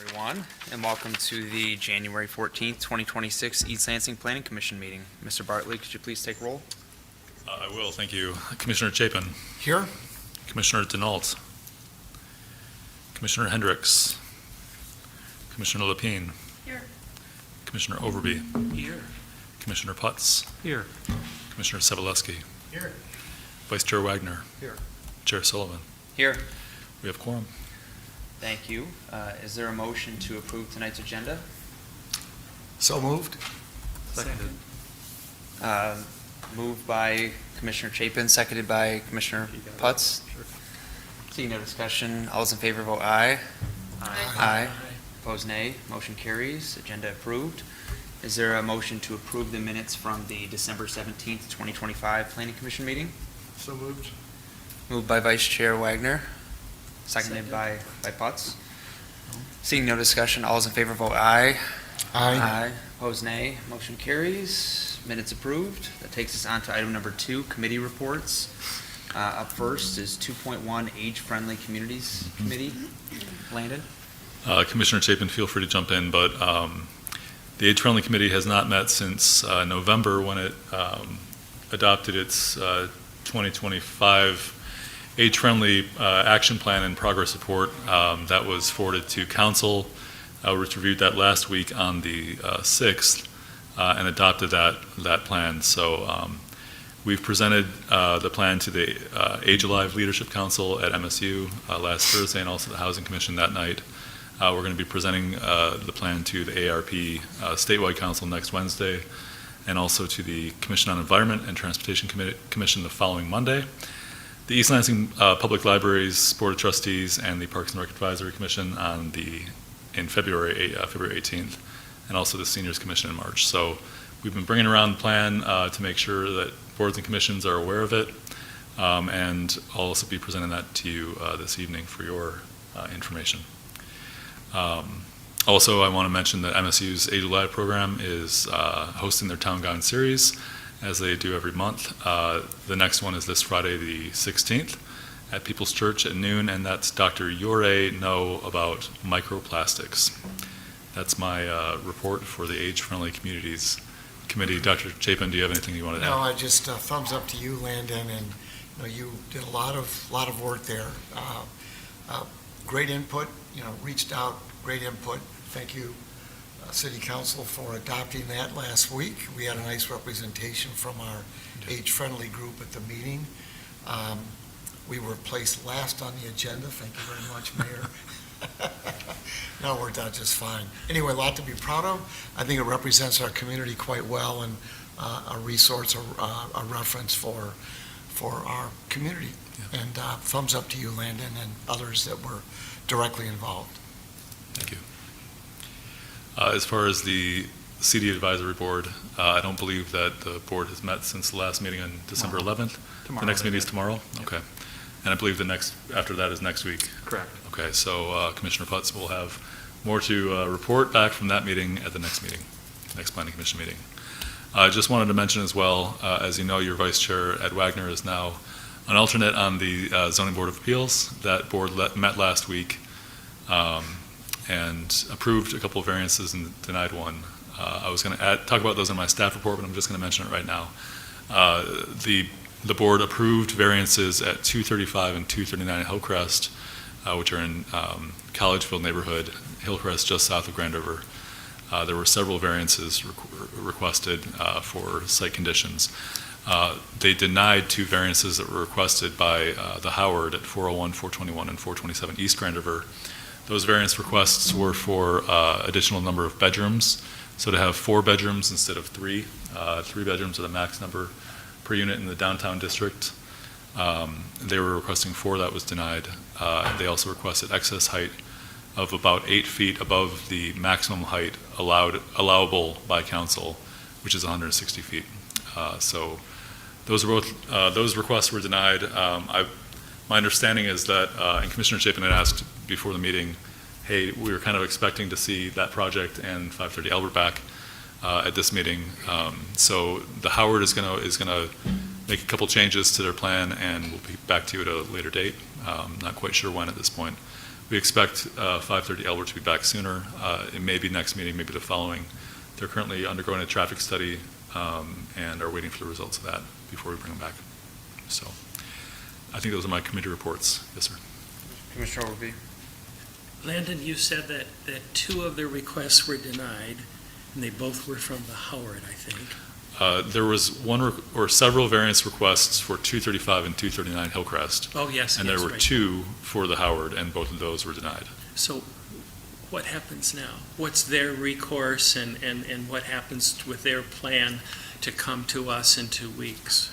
Everyone, and welcome to the January 14th, 2026 East Lansing Planning Commission meeting. Mr. Bartley, could you please take roll? I will, thank you. Commissioner Chapin. Here. Commissioner Denault. Commissioner Hendricks. Commissioner Lapine. Here. Commissioner Overby. Here. Commissioner Putz. Here. Commissioner Sobolewski. Here. Vice Chair Wagner. Here. Chair Sullivan. Here. We have quorum. Thank you. Is there a motion to approve tonight's agenda? So moved. Seconded. Moved by Commissioner Chapin, seconded by Commissioner Putz. Sure. Seeing no discussion, all those in favor vote aye. Aye. Aye. Opposed, nay. Motion carries. Agenda approved. Is there a motion to approve the minutes from the December 17th, 2025 Planning Commission meeting? So moved. Moved by Vice Chair Wagner, seconded by Putz. Seeing no discussion, all those in favor vote aye. Aye. Opposed, nay. Motion carries. Minutes approved. That takes us on to item number 2, committee reports. Up first is 2.1, Age-Friendly Communities Committee. Landon? Commissioner Chapin, feel free to jump in, but the Age-Friendly Committee has not met since November when it adopted its 2025 Age-Friendly Action Plan and Progress Report that was forwarded to Council, which reviewed that last week on the 6th and adopted that plan. So we've presented the plan to the Age Alive Leadership Council at MSU last Thursday and also the Housing Commission that night. We're going to be presenting the plan to the ARP statewide council next Wednesday and also to the Commission on Environment and Transportation Commission the following Monday. The East Lansing Public Libraries Board of Trustees and the Parks and Rec Advisory Commission in February 18th, and also the Seniors Commission in March. So we've been bringing around the plan to make sure that boards and commissions are aware of it, and I'll also be presenting that to you this evening for your information. Also, I want to mention that MSU's Age Alive program is hosting their Town Gone series, as they do every month. The next one is this Friday, the 16th, at People's Church at noon, and that's Dr. Yore No about microplastics. That's my report for the Age-Friendly Communities Committee. Dr. Chapin, do you have anything you want to add? No, I just thumbs up to you, Landon, and you did a lot of work there. Great input. Reached out. Great input. Thank you, City Council, for adopting that last week. We had a nice representation from our age-friendly group at the meeting. We were placed last on the agenda. Thank you very much, Mayor. No, worked out just fine. Anyway, a lot to be proud of. I think it represents our community quite well and a resource, a reference for our community. Yeah. And thumbs up to you, Landon, and others that were directly involved. Thank you. As far as the CD Advisory Board, I don't believe that the board has met since the last meeting on December 11th. Tomorrow. The next meeting is tomorrow? Yep. Okay. And I believe the next after that is next week. Correct. Okay, so Commissioner Putz will have more to report back from that meeting at the next meeting, next Planning Commission meeting. I just wanted to mention as well, as you know, your Vice Chair, Ed Wagner, is now an alternate on the Zoning Board of Appeals. That board met last week and approved a couple of variances and denied one. I was going to talk about those in my staff report, but I'm just going to mention it right now. The board approved variances at 235 and 239 Hillcrest, which are in Collegeville neighborhood, Hillcrest just south of Grand River. There were several variances requested for site conditions. They denied 2 variances that were requested by the Howard at 401, 421, and 427 East Grand River. Those variance requests were for additional number of bedrooms, so to have 4 bedrooms instead of 3. 3 bedrooms are the max number per unit in the downtown district. They were requesting 4, that was denied. They also requested excess height of about 8 feet above the maximum height allowable by council, which is 160 feet. So those requests were denied. My understanding is that, and Commissioner Chapin had asked before the meeting, hey, we were kind of expecting to see that project and 530 Albert back at this meeting. So the Howard is going to make a couple changes to their plan, and we'll be back to you at a later date. Not quite sure when at this point. We expect 530 Elbert to be back sooner. It may be next meeting, maybe the following. They're currently undergoing a traffic study and are waiting for the results of that before we bring them back. So I think those are my committee reports. Yes, sir. Commissioner Overby. Landon, you said that 2 of the requests were denied, and they both were from the Howard, I think. There was one or several variance requests for 235 and 239 Hillcrest. Oh, yes, And there were right. 2 for the Howard, and both of those were denied. So what happens now? What's their recourse, and what happens with their plan to come to us in 2 weeks?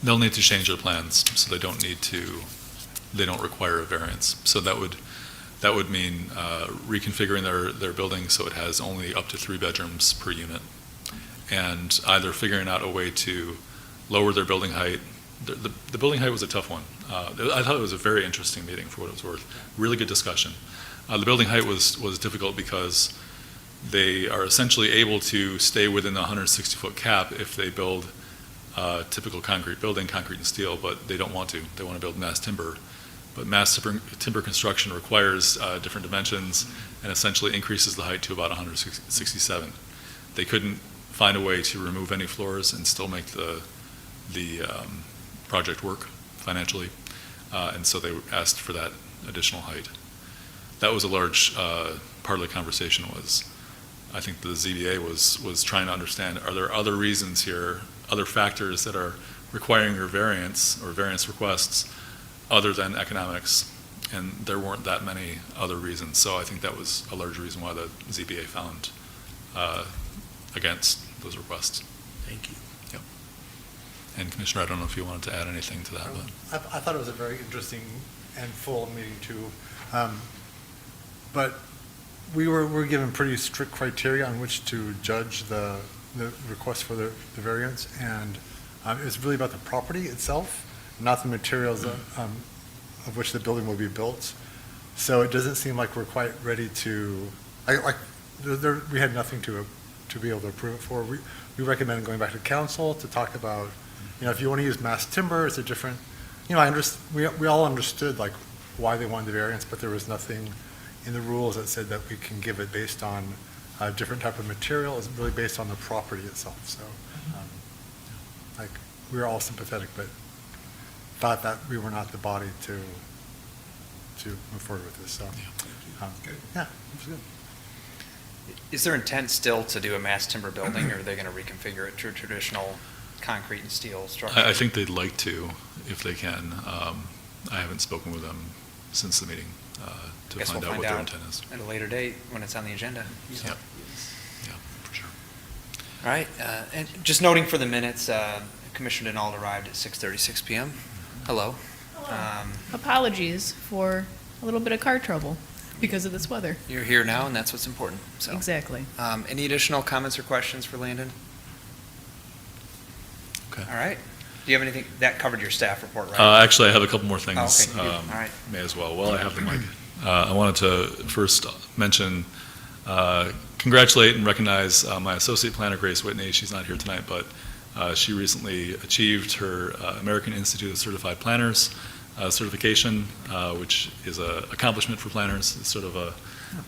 They'll need to change their plans, so they don't require a variance. So that would mean reconfiguring their building so it has only up to 3 bedrooms per unit, and either figuring out a way to lower their building height. The building height was a tough one. I thought it was a very interesting meeting for what it was worth. Really good discussion. The building height was difficult because they are essentially able to stay within the 160-foot cap if they build typical concrete building, concrete and steel, but they don't want to. They want to build mass timber. But mass timber construction requires different dimensions and essentially increases the height to about 167. They couldn't find a way to remove any floors and still make the project work financially, and so they asked for that additional height. That was a large part of the conversation. I think the ZBA was trying to understand, are there other reasons here, other factors that are requiring your variance or variance requests other than economics? And there weren't that many other reasons. So I think that was a large reason why the ZBA found against those requests. Thank you. Yep. And Commissioner, I don't know if you wanted to add anything to that. But I thought it was a very interesting and full meeting too. But we were given pretty strict criteria on which to judge the request for the variance, and it's really about the property itself, not the materials of which the building will be built. So it doesn't seem like we're quite ready to, we had nothing to be able to approve it for. We recommend going back to council to talk about, if you want to use mass timber, it's a different, we all understood like why they wanted the variance, but there was nothing in the rules that said that we can give it based on a different type of material. It's really based on the property itself. So, we were all sympathetic, but thought that we were not the body to move forward with this. So, yeah, it was good. Is there intent still to do a mass timber building, or are they going to reconfigure it to a traditional concrete and steel structure? I think they'd like to, if they can. I haven't spoken with them since the meeting to Guess find we'll out what their intent is. at a later date when it's on the agenda. Yeah, for sure. All right, and just noting for the minutes, Commissioner Denault arrived at 6:36 p.m. Hello. Apologies for a little bit of car trouble because of this weather. You're here now, and that's what's important. So, Exactly. Any additional comments or questions for Landon? Okay. All right. Do you have anything? That covered your staff report, right? Actually, I have a couple more things. Oh, okay, you do. All right. May as well. While I have the mic. I wanted to first mention, congratulate and recognize my associate planner, Grace Whitney. She's not here tonight, but she recently achieved her American Institute of Certified Planners certification, which is an accomplishment for planners. It's sort of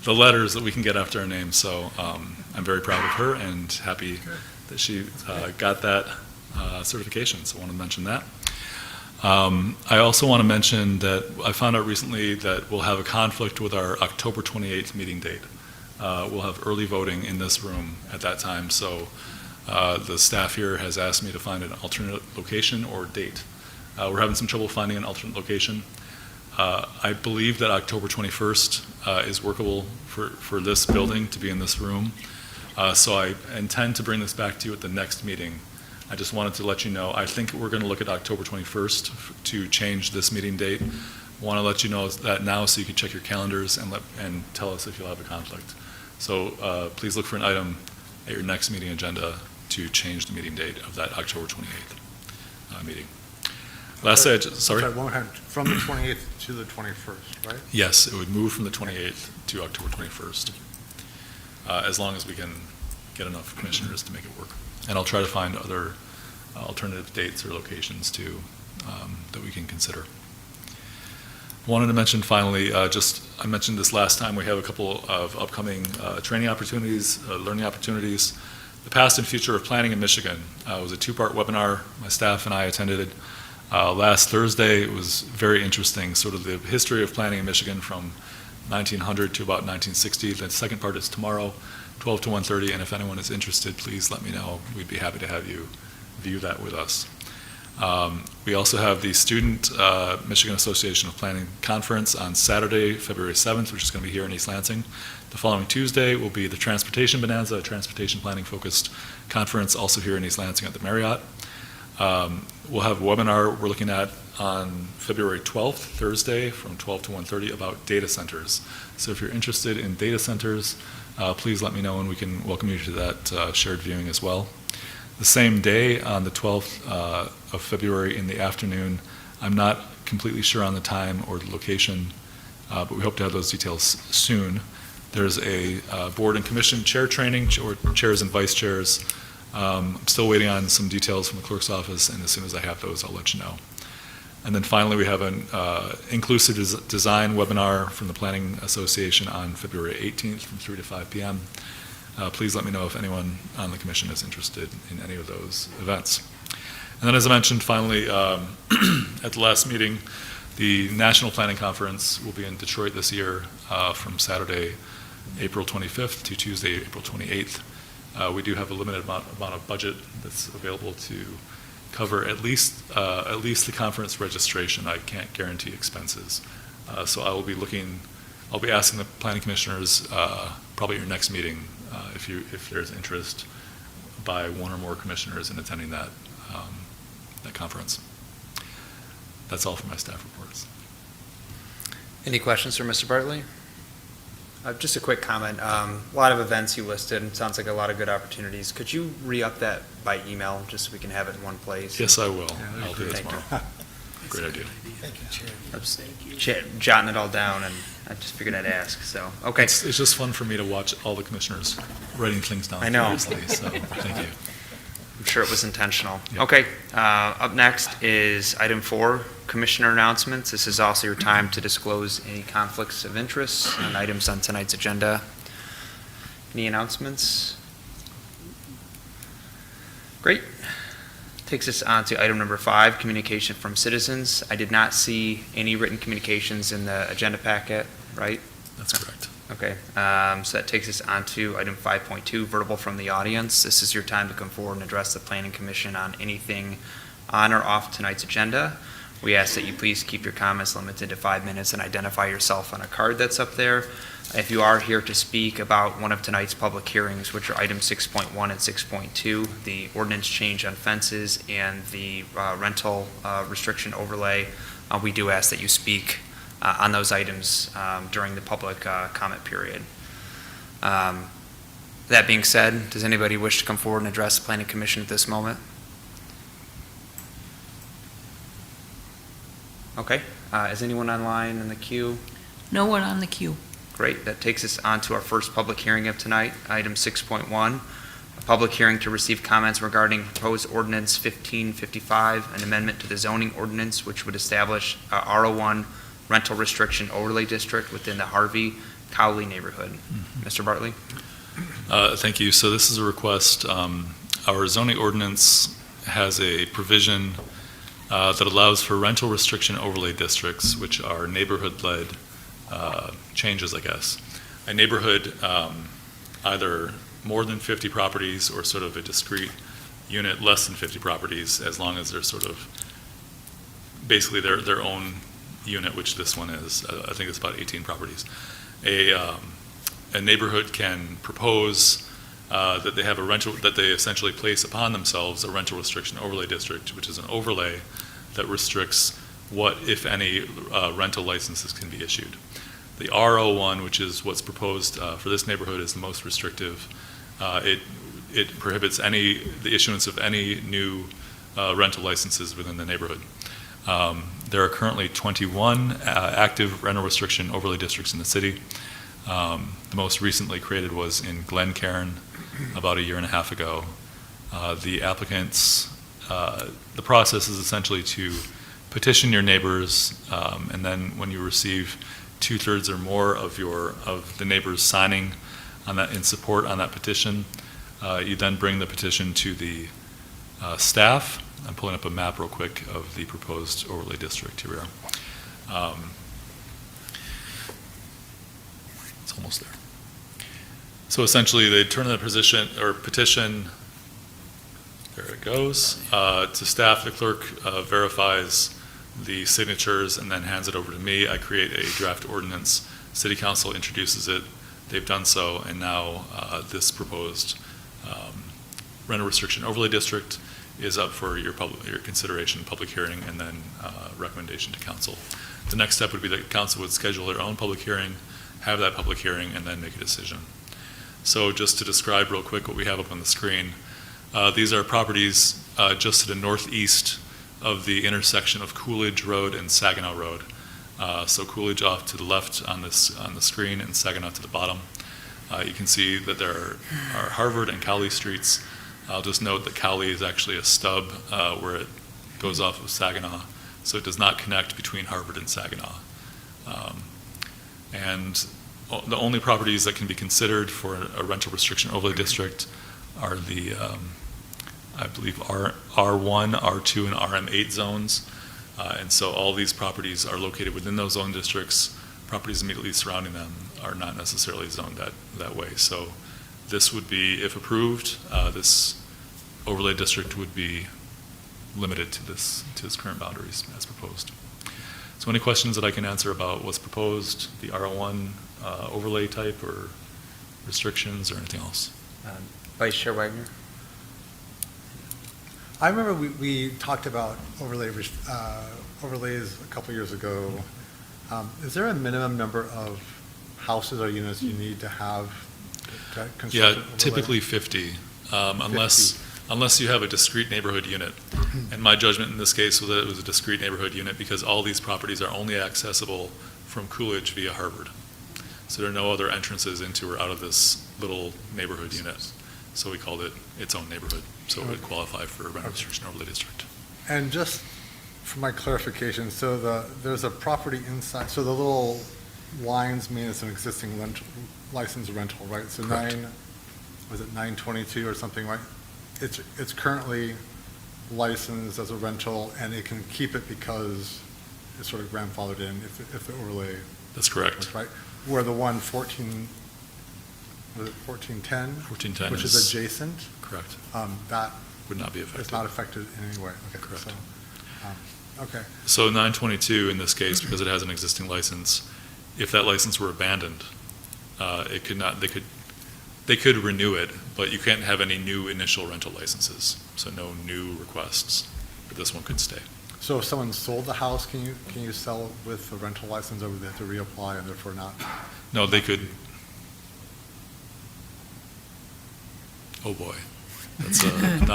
the letters that we can get after our name. So I'm very proud of her and happy that she got that certification. So I want to mention that. I also want to mention that I found out recently that we'll have a conflict with our October 28th meeting date. We'll have early voting in this room at that time. So the staff here has asked me to find an alternate location or date. We're having some trouble finding an alternate location. I believe that October 21st is workable for this building to be in this room. So I intend to bring this back to you at the next meeting. I just wanted to let you know, I think we're going to look at October 21st to change this meeting date. I want to let you know that now so you can check your calendars and tell us if you'll have a conflict. So please look for an item at your next meeting agenda to change the meeting date of that October 28th meeting. Lastly, sorry? One more time, from the 28th to the 21st, right? Yes, it would move from the 28th to October 21st, as long as we can get enough commissioners to make it work. And I'll try to find other alternative dates or locations too that we can consider. Wanted to mention finally, I mentioned this last time, we have a couple of upcoming training opportunities, learning opportunities. The Past and Future of Planning in Michigan was a two-part webinar. My staff and I attended it last Thursday. It was very interesting, sort of the history of planning in Michigan from 1900 to about 1960. The second part is tomorrow, 12 to 1:30, and if anyone is interested, please let me know. We'd be happy to have you view that with us. We also have the Student Michigan Association of Planning Conference on Saturday, February 7th, which is going to be here in East Lansing. The following Tuesday will be the Transportation Bonanza, a transportation planning focused conference, also here in East Lansing at the Marriott. We'll have a webinar we're looking at on February 12th, Thursday, from 12 to 1:30 about data centers. So if you're interested in data centers, please let me know and we can welcome you to that shared viewing as well. The same day, on the 12th of February in the afternoon, I'm not completely sure on the time or the location, but we hope to have those details soon. There's a board and commission chair training, or chairs and vice chairs. I'm still waiting on some details from the clerk's office, and as soon as I have those, I'll let you know. And then finally, we have an inclusive design webinar from the Planning Association on February 18th from 3 to 5 p.m. Please let me know if anyone on the commission is interested in any of those events. And then, as I mentioned, finally, at the last meeting, the National Planning Conference will be in Detroit this year from Saturday, April 25th to Tuesday, April 28th. We do have a limited amount of budget that's available to cover at least the conference registration. I can't guarantee expenses. So I'll be asking the planning commissioners probably at your next meeting if there's interest by one or more commissioners in attending that conference. That's all for my staff reports. Any questions for Mr. Bartley? Just a quick comment. A lot of events you listed, and sounds like a lot of good opportunities. Could you re-up that by email, just so we can have it in one place? Yes, I will. Yeah, I'll do it Thank you. tomorrow. Great idea. Thank you, Chair. I was jotting it all down, and I just figured I'd ask, so, okay. It's just fun for me to watch all the commissioners writing things down. I know. furiously, so thank you. I'm sure it was intentional. Yeah. Okay, up next is item 4, commissioner announcements. This is also your time to disclose any conflicts of interest on items on tonight's agenda. Any announcements? Great. Takes us on to item number 5, communication from citizens. I did not see any written communications in the agenda packet, right? That's correct. Okay, so that takes us on to item 5.2, verbal from the audience. This is your time to come forward and address the planning commission on anything on or off tonight's agenda. We ask that you please keep your comments limited to 5 minutes and identify yourself on a card that's up there. If you are here to speak about one of tonight's public hearings, which are items 6.1 and 6.2, the ordinance change on fences and the rental restriction overlay, we do ask that you speak on those items during the public comment period. That being said, does anybody wish to come forward and address the Planning Commission at this moment? Okay, is anyone online in the queue? No one on the queue. Great, that takes us on to our first public hearing of tonight, item 6.1, a public hearing to receive comments regarding proposed ordinance 1555, an amendment to the zoning ordinance which would establish a R01 rental restriction overlay district within the Harvard-Cowle neighborhood. Mr. Bartley? Thank you. So this is a request. Our zoning ordinance has a provision that allows for rental restriction overlay districts, which are neighborhood-led changes, I guess. A neighborhood, either more than 50 properties or sort of a discrete unit less than 50 properties, as long as they're sort of basically their own unit, which this one is. I think it's about 18 properties. A neighborhood can propose that they have a rental, that they essentially place upon themselves a rental restriction overlay district, which is an overlay that restricts what, if any, rental licenses can be issued. The R01, which is what's proposed for this neighborhood, is the most restrictive. It prohibits the issuance of any new rental licenses within the neighborhood. There are currently 21 active rental restriction overlay districts in the city. The most recently created was in Glencairn about a year and a half ago. The applicants, the process is essentially to petition your neighbors, and then when you receive 2/3 or more of the neighbors signing on that, in support on that petition, you then bring the petition to the staff. I'm pulling up a map real quick of the proposed overlay district. Here we are. It's almost there. So essentially, they turn the petition, there it goes, to staff. The clerk verifies the signatures and then hands it over to me. I create a draft ordinance. City Council introduces it. They've done so, and now this proposed rental restriction overlay district is up for your consideration, public hearing, and then recommendation to council. The next step would be that council would schedule their own public hearing, have that public hearing, and then make a decision. So just to describe real quick what we have up on the screen, these are properties just to the northeast of the intersection of Coolidge Road and Saginaw Road. So Coolidge off to the left on the screen and Saginaw to the bottom. You can see that there are Harvard and Cowle streets. I'll just note that Cowle is actually a stub where it goes off of Saginaw, so it does not connect between Harvard and Saginaw. And the only properties that can be considered for a rental restriction overlay district are the, I believe, R1, R2, and RM8 zones. And so all these properties are located within those zone districts. Properties immediately surrounding them are not necessarily zoned that way. So this would be, if approved, this overlay district would be limited to its current boundaries as proposed. So any questions that I can answer about what's proposed, the R1 overlay type or restrictions or anything else? Vice Chair Wagner? I remember we talked about overlays a couple years ago. Is there a minimum number of houses or units you need to have to construct Yeah, an overlay? typically 50, unless you have a discrete neighborhood unit. And my judgment in this case was that it was a discrete neighborhood unit because all these properties are only accessible from Coolidge via Harvard. So there are no other entrances into or out of this little neighborhood unit. So we called it its own neighborhood. So it would qualify for a rental restriction overlay district. And just for my clarification, so there's a property inside, so the little lines mean it's an existing licensed rental, right? So Correct. 922 or something, right? It's currently licensed as a rental, and it can keep it because it's sort of grandfathered in if the overlay That's correct. works, right? Where the one 1410? 1410 which is adjacent, correct. that Would not be affected. is not affected in any way. Okay, Correct. so, okay. So 922 in this case, because it has an existing license, if that license were abandoned, it could not, they could renew it, but you can't have any new initial rental licenses. So no new requests, but this one could stay. So if someone sold the house, can you sell it with a rental license, or would they have to reapply and therefore not? No, they could. Oh boy, that's I'm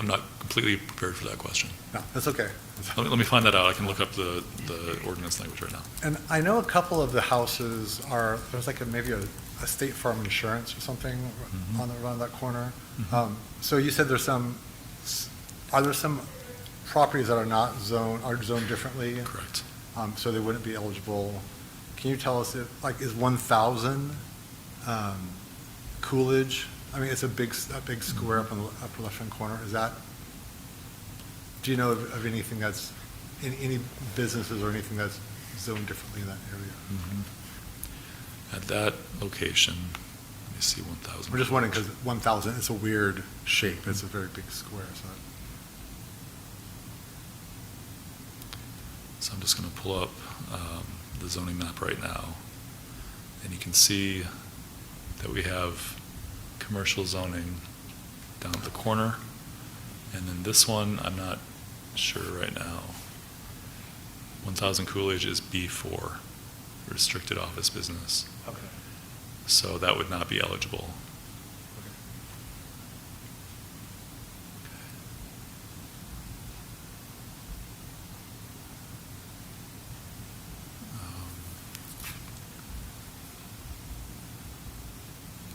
not completely prepared for that question. No, that's okay. Let me find that out. I can look up the ordinance language right now. And I know a couple of the houses there's like maybe a State Farm Insurance or something around that corner. So you said are there some properties that are zoned differently? Correct. So they wouldn't be eligible. Can you tell us is 1,000 Coolidge? I mean, it's a big square up in the upper left-hand corner. Do you know of anything that's, any businesses or anything that's zoned differently in that area? At that location, let me see 1,000. We're just wondering because 1,000, it's a weird shape. It's a very big square. So I'm just going to pull up the zoning map right now, and you can see that we have commercial zoning down at the corner, and then this one, I'm not sure right now. 1,000 Coolidge is B4, restricted office business. Okay. So that would not be eligible.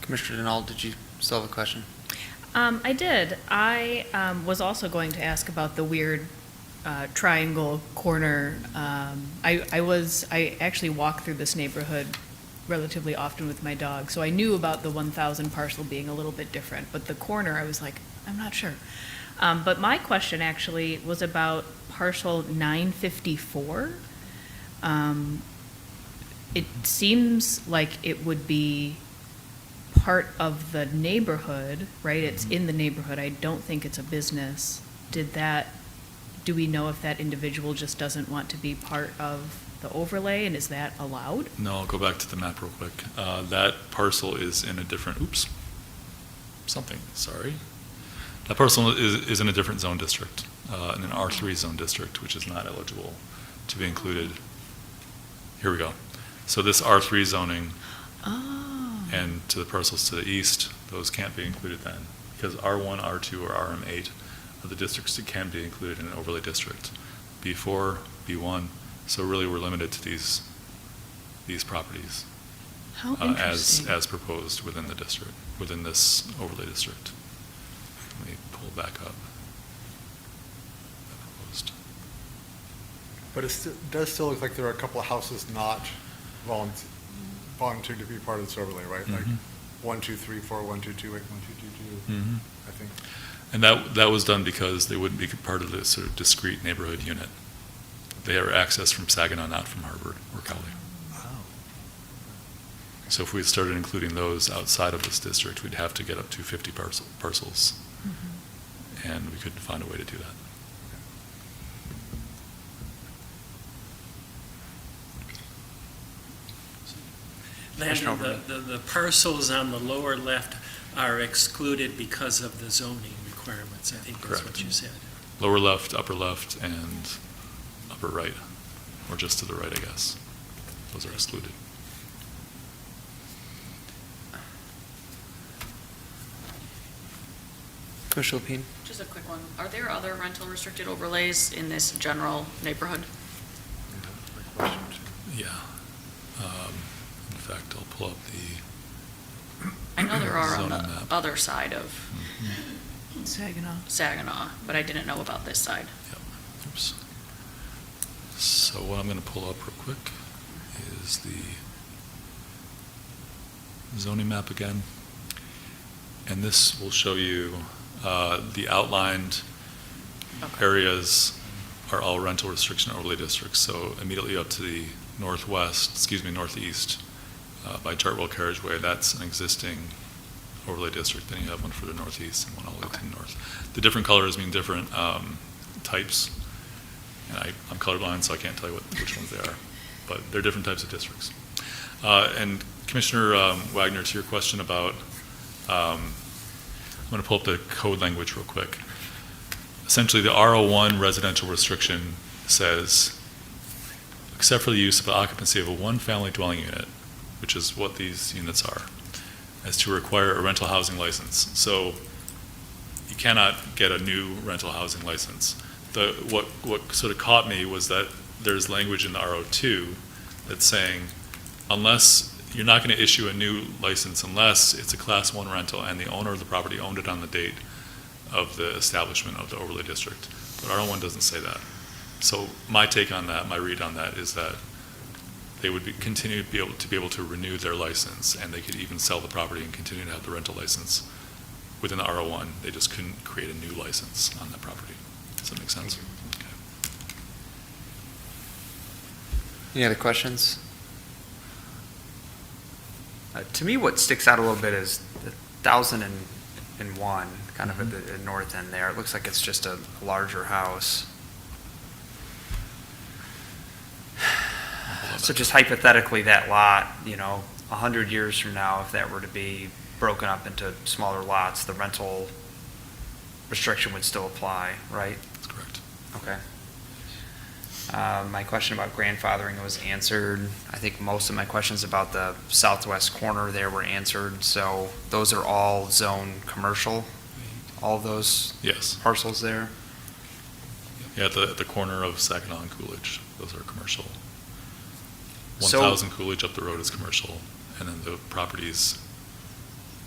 Commissioner Denault, did you still have a question? I did. I was also going to ask about the weird triangle corner. I actually walk through this neighborhood relatively often with my dog, so I knew about the 1,000 parcel being a little bit different, but the corner, I was like, I'm not sure. But my question actually was about parcel 954. It seems like it would be part of the neighborhood, right? It's in the neighborhood. I don't think it's a business. Do we know if that individual just doesn't want to be part of the overlay, and is that allowed? No, I'll go back to the map real quick. That parcel is in a different, sorry. That parcel is in a different zone district, in an R3 zone district, which is not eligible to be included. Here we go. So this R3 zoning and to the parcels to the east, those can't be included then, because R1, R2, or RM8 are the districts that can be included in an overlay district. B4, B1, so really we're limited to these properties How interesting. as proposed within the district, within this overlay district. Let me pull back up. Proposed. But it does still look like there are a couple of houses not volunteered to be part of this overlay, right? Like 1, 2, 3, 4, 1, 2, 2, 8, 1, 2, 2, 2, I think. And that was done because they wouldn't be part of this sort of discrete neighborhood unit. They are accessed from Saginaw, not from Harvard or Cowle. So if we started including those outside of this district, we'd have to get up to 50 parcels. And we couldn't find a way to do that. Landon, the parcels on the lower left are excluded because of the zoning requirements. I think that's what you said. Lower left, and upper right, or just to the right, I guess. Those are excluded. Commissioner Lapine? Just a quick one. Are there other rental restricted overlays in this general neighborhood? Yeah. In fact, I'll pull up the I know there are on zoning the map. other side of Saginaw, but I didn't know about this side. Yep. Oops. So what I'm going to pull up real quick is the zoning map again. And this will show you the outlined areas are all rental restriction overlay districts. So immediately up to the northeast by Chartwell Carriageway, that's an existing overlay district. Then you have one for the northeast and one all the way to the north. The different colors mean different types. And I'm colorblind, so I can't tell you which ones they are. But they're different types of districts. And Commissioner Wagner, to your question about, I'm going to pull up the code language real quick. Essentially, the R01 residential restriction says, except for the use of the occupancy of a one-family dwelling unit, which is what these units are, as to require a rental housing license. So you cannot get a new rental housing license. What sort of caught me was that there's language in the R02 that's saying, unless you're not going to issue a new license unless it's a Class 1 rental and the owner of the property owned it on the date of the establishment of the overlay district. But R01 doesn't say that. So my take on that, my read on that, is that they would continue to be able to renew their license, and they could even sell the property and continue to have the rental license within the R01. They just couldn't create a new license on that property. Does that make sense? Okay. Any other questions? To me, what sticks out a little bit is the 1,001, kind of at the north end there. It looks like it's just a larger house. So just hypothetically, that lot, 100 years from now, if that were to be broken up into smaller lots, the rental restriction would still apply, right? That's correct. Okay. My question about grandfathering was answered. I think most of my questions about the southwest corner there were answered. So those are all zone commercial, all of those Yes. parcels there? Yeah, at the corner of Saginaw and Coolidge, those are commercial. So- 1,000 Coolidge up the road is commercial, and then the properties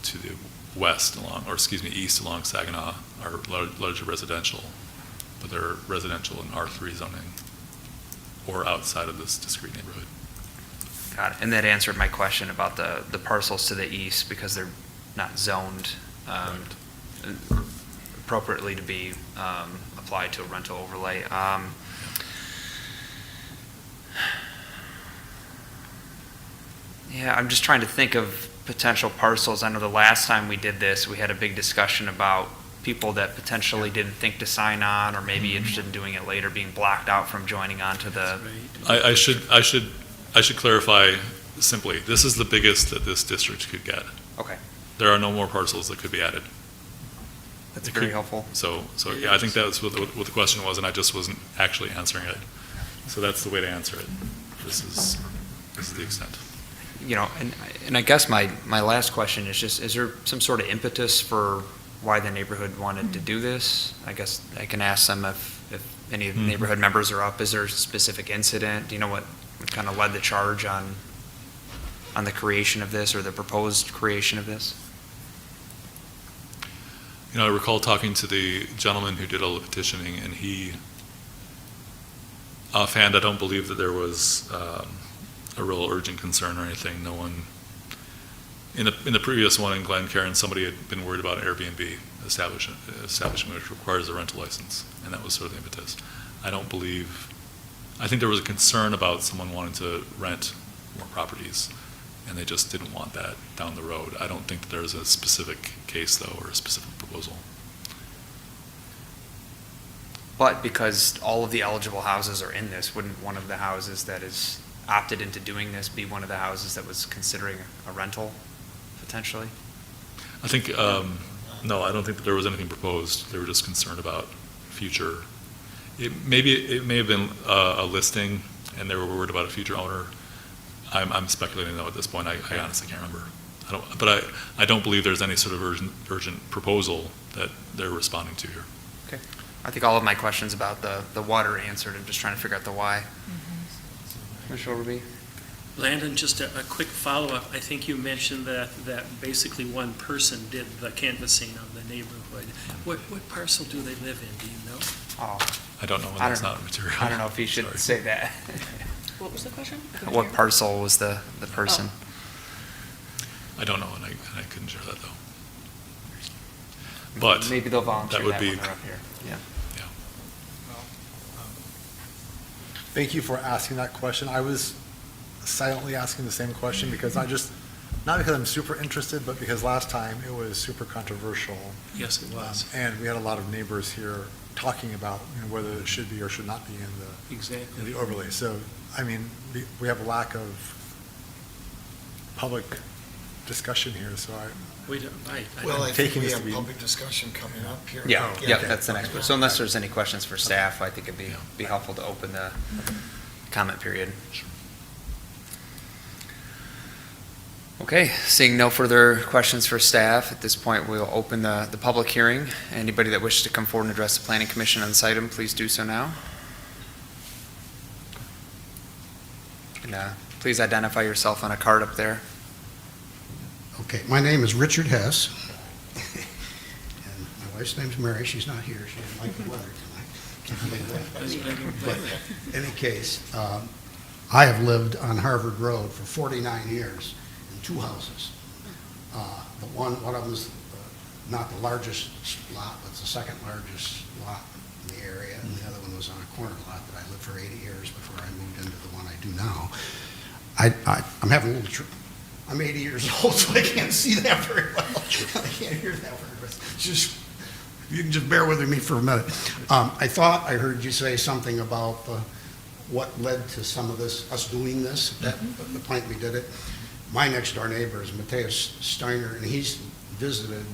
to the east along Saginaw are largely residential. but they're residential in R3 zoning or outside of this discrete neighborhood. Got it. And that answered my question about the parcels to the east, because they're not zoned appropriately to be applied to a rental overlay. Yeah, I'm just trying to think of potential parcels. I know the last time we did this, we had a big discussion about people that potentially didn't think to sign on, or maybe interested in doing it later, being blocked out from joining on to the. I should clarify simply, this is the biggest that this district could get. Okay, There are no more parcels that could be added. that's It very could- helpful. So yeah, I think that's what the question was, and I just wasn't actually answering it. So that's the way to answer it. This is the extent. You know, and I guess my last question is just, is there some sort of impetus for why the neighborhood wanted to do this? I guess I can ask them if any of the neighborhood members are up. Is there a specific incident? Do you know what kind of led the charge on the creation of this, or the proposed creation of this? You know, I recall talking to the gentleman who did all the petitioning, and he, offhand, I don't believe that there was a real urgent concern or anything. No one, in the previous one in Glen Cairn, somebody had been worried about Airbnb establishment, which requires a rental license, and that was sort of the impetus. I think there was a concern about someone wanting to rent more properties, and they just didn't want that down the road. I don't think that there's a specific case, though, or a specific proposal. But because all of the eligible houses are in this, wouldn't one of the houses that is opted into doing this be one of the houses that was considering a rental, potentially? I think, no, I don't think that there was anything proposed. They were just concerned about future. It may have been a listing, and they were worried about a future owner. I'm speculating though at this point. I honestly can't remember. I don't believe there's any sort of urgent proposal that they're responding to here. Okay. I think all of my questions about the water answered. I'm just trying to figure out the why. Commissioner Overby? Landon, just a quick follow-up. I think you mentioned that basically one person did the canvassing of the neighborhood. What parcel do they live in, do you know? Oh, I don't know when I that's don't not material. I don't know if you should Sorry. say that. What was the question? What parcel was the person? I don't know, and I couldn't share that though. But Maybe they'll volunteer that would that be- when they're up here. Yeah. Thank you for asking that question. I was silently asking the same question because not because I'm super interested, but because last time it was super controversial. Yes, it was. And we had a lot of neighbors here talking about whether it should be or should not be in Exactly. the overlay. So, I mean, we have a lack of public discussion here, so We don't, Well, I think taking we this to have be- public discussion coming up here. Yeah, Oh, yeah, okay. that's the next one. So unless there's any questions for staff, I think it'd be helpful to open the comment period. Okay, seeing no further questions for staff, at this point, we'll open the public hearing. Anybody that wishes to come forward and address the planning commission on this item, please do so now. And please identify yourself on a card up there. Okay, my name is Richard Hess, and my wife's name's Mary. She's not here. She didn't like the weather tonight. But in any case, I have lived on Harvard Road for 49 years in two houses. One of them is not the largest lot, but it's the second largest lot in the area, and the other one was on a corner lot that I lived for 80 years before I moved into the one I do now. I'm having a little I'm 80 years old, so I can't see that very well. I can't hear that very well. Just, you can just bear with me for a minute. I thought I heard you say something about what led to some of this, us doing this, the point we did it. My next door neighbor is Mateus Steiner, and he's visited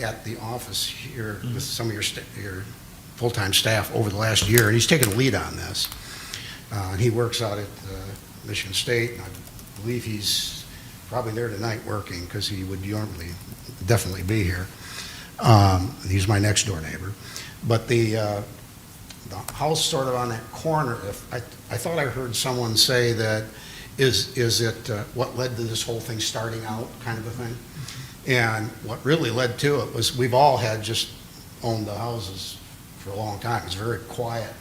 at the office here with some of your full-time staff over the last year, and he's taken a lead on this. He works out at Michigan State, and I believe he's probably there tonight working, because he would normally definitely be here. He's my next door neighbor. But the house sort of on that corner, I thought I heard someone say that, is it what led to this whole thing starting out, kind of a thing? And what really led to it was we've all had just owned the houses for a long time. It's a very quiet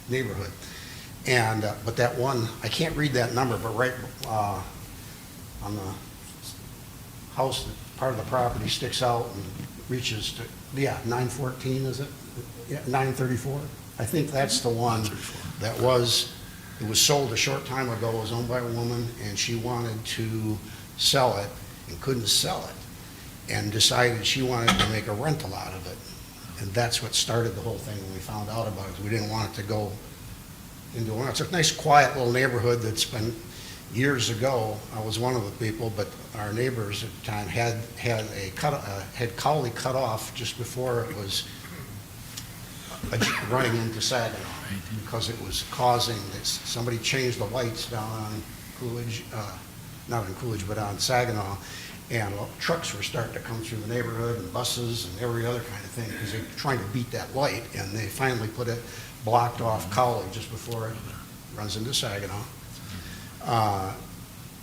neighborhood. And, but that one, I can't read that number, but right on the house, part of the property sticks out and reaches to, 914, is it? Yeah, 934. I think that's the one that it was sold a short time ago, it was owned by a woman, and she wanted to sell it and couldn't sell it, and decided she wanted to make a rental out of it. And that's what started the whole thing when we found out about it. We didn't want it to go into one. It's a nice, quiet little neighborhood that's been, years ago, I was one of the people, but our neighbors at the time had Cowle cut off just before it was running into Saginaw, because it was causing this, somebody changed the lights down on Coolidge, not on Coolidge, but on Saginaw, and trucks were starting to come through the neighborhood, and buses and every other kind of thing, because they're trying to beat that light, and they finally put it blocked off Cowle just before it runs into Saginaw.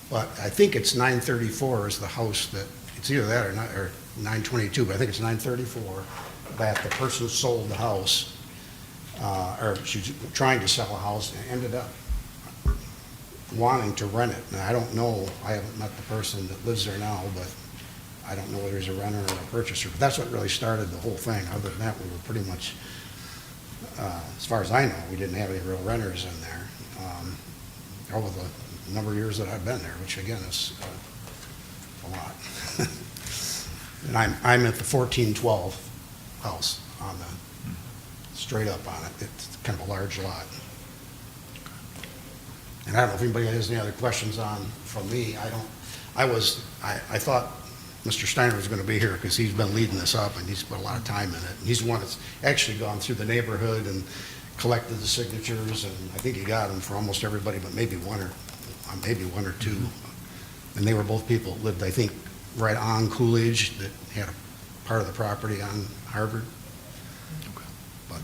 But I think it's 934 is the house that, it's either that or 922, but I think it's 934 that the person sold the house, or she's trying to sell a house and ended up wanting to rent it. And I don't know, I haven't met the person that lives there now, but I don't know whether he's a renter or a purchaser. But that's what really started the whole thing. Other than that, we were pretty much, as far as I know, we didn't have any real renters in there over the number of years that I've been there, which again is a lot. And I'm at the 1412 house on the, straight up on it. It's kind of a large lot. And I don't know if anybody has any other questions from me. I thought Mr. Steiner was going to be here because he's been leading this up and he's put a lot of time in it. And he's the one that's actually gone through the neighborhood and collected the signatures, and I think he got them for almost everybody, but maybe one or two. And they were both people that lived, I think, right on Coolidge, that had a part of the property on Harvard. Okay. But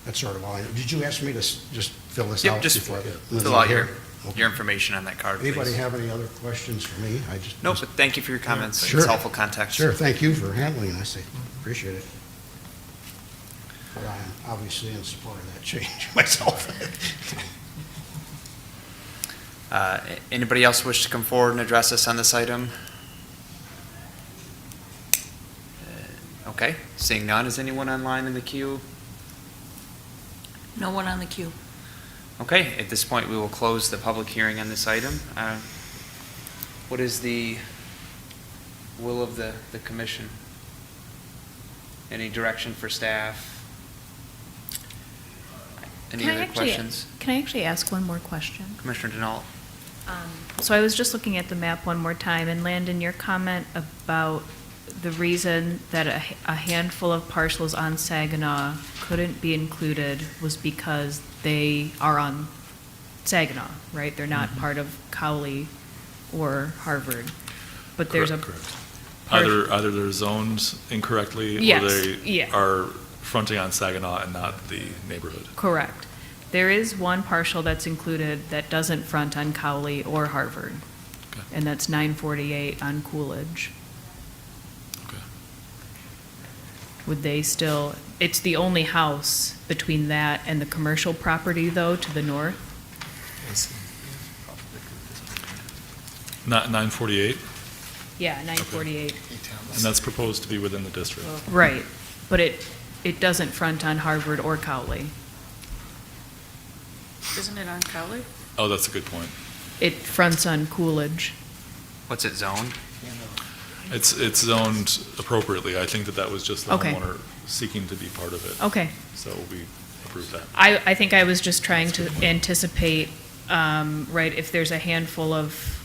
that's sort of all I know. Did you ask me to just fill this Yep, out just before I fill out your Okay. information on that card, Anybody please. have any other questions for me? Nope, but thank you for your comments. Sure. It's helpful context. Sure, thank you for handling this. I appreciate it. But I'm obviously in support of that change myself. Anybody else wish to come forward and address us on this item? Okay, seeing none, is anyone online in the queue? No one on the queue. Okay, at this point, we will close the public hearing on this item. What is the will of the commission? Any direction for staff? Any other questions? Can I actually ask one more question? Commissioner Denault? So I was just looking at the map one more time, and Landon, your comment about the reason that a handful of parcels on Saginaw couldn't be included was because they are on Saginaw, right? They're not part of Cowle or Harvard. But there's Correct. Either they're zoned incorrectly, or Yes, they yeah. are fronting on Saginaw and not the neighborhood. Correct. There is one parcel that's included that doesn't front on Cowle or Harvard, Okay. and that's 948 on Coolidge. Okay. Would they still, it's the only house between that and the commercial property, though, to the north? Not 948, Yeah, 948. and that's proposed to be within the district. Right, but it doesn't front on Harvard or Cowle. Isn't it on Cowle? Oh, that's a good point. It fronts on Coolidge. What's it zoned? It's zoned appropriately. I think that was just the Okay. homeowner seeking to be part of it. Okay. So we approved that. I think I was just trying to anticipate, right, if there's a handful of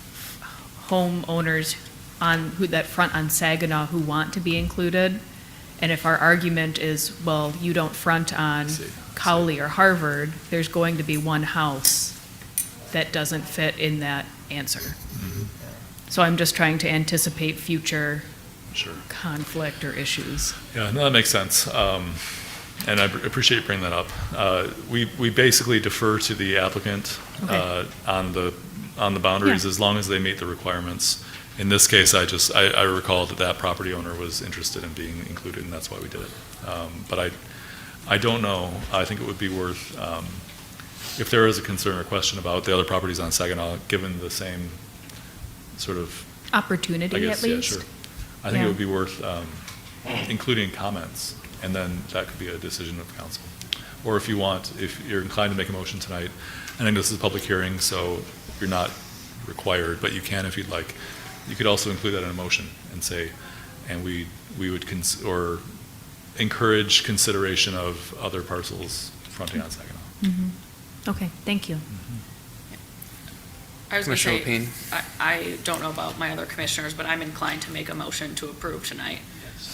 homeowners that front on Saginaw who want to be included, and if our argument is, well, you don't front on See. Cowle or Harvard, there's going to be one house that doesn't fit in that answer. So I'm just trying to anticipate future Sure. conflict or issues. Yeah, no, that makes sense. And I appreciate you bringing that up. We basically defer to the applicant Okay. on the boundaries Yeah. as long as they meet the requirements. In this case, I recall that property owner was interested in being included, and that's why we did it. But I don't know. I think it would be worth, if there is a concern or question about the other properties on Saginaw, given the same sort of, I Opportunity, guess, at yeah, least? sure. I think it Yeah. would be worth including comments, and then that could be a decision of council. Or if you want, if you're inclined to make a motion tonight, and I know this is a public hearing, so you're not required, but you can if you'd like. You could also include that in a motion and say, and we would, or encourage consideration of other parcels fronting on Saginaw. Mhm. Okay, thank you. I was going to Commissioner say, Lapine? I don't know about my other commissioners, but I'm inclined to make a motion to approve tonight.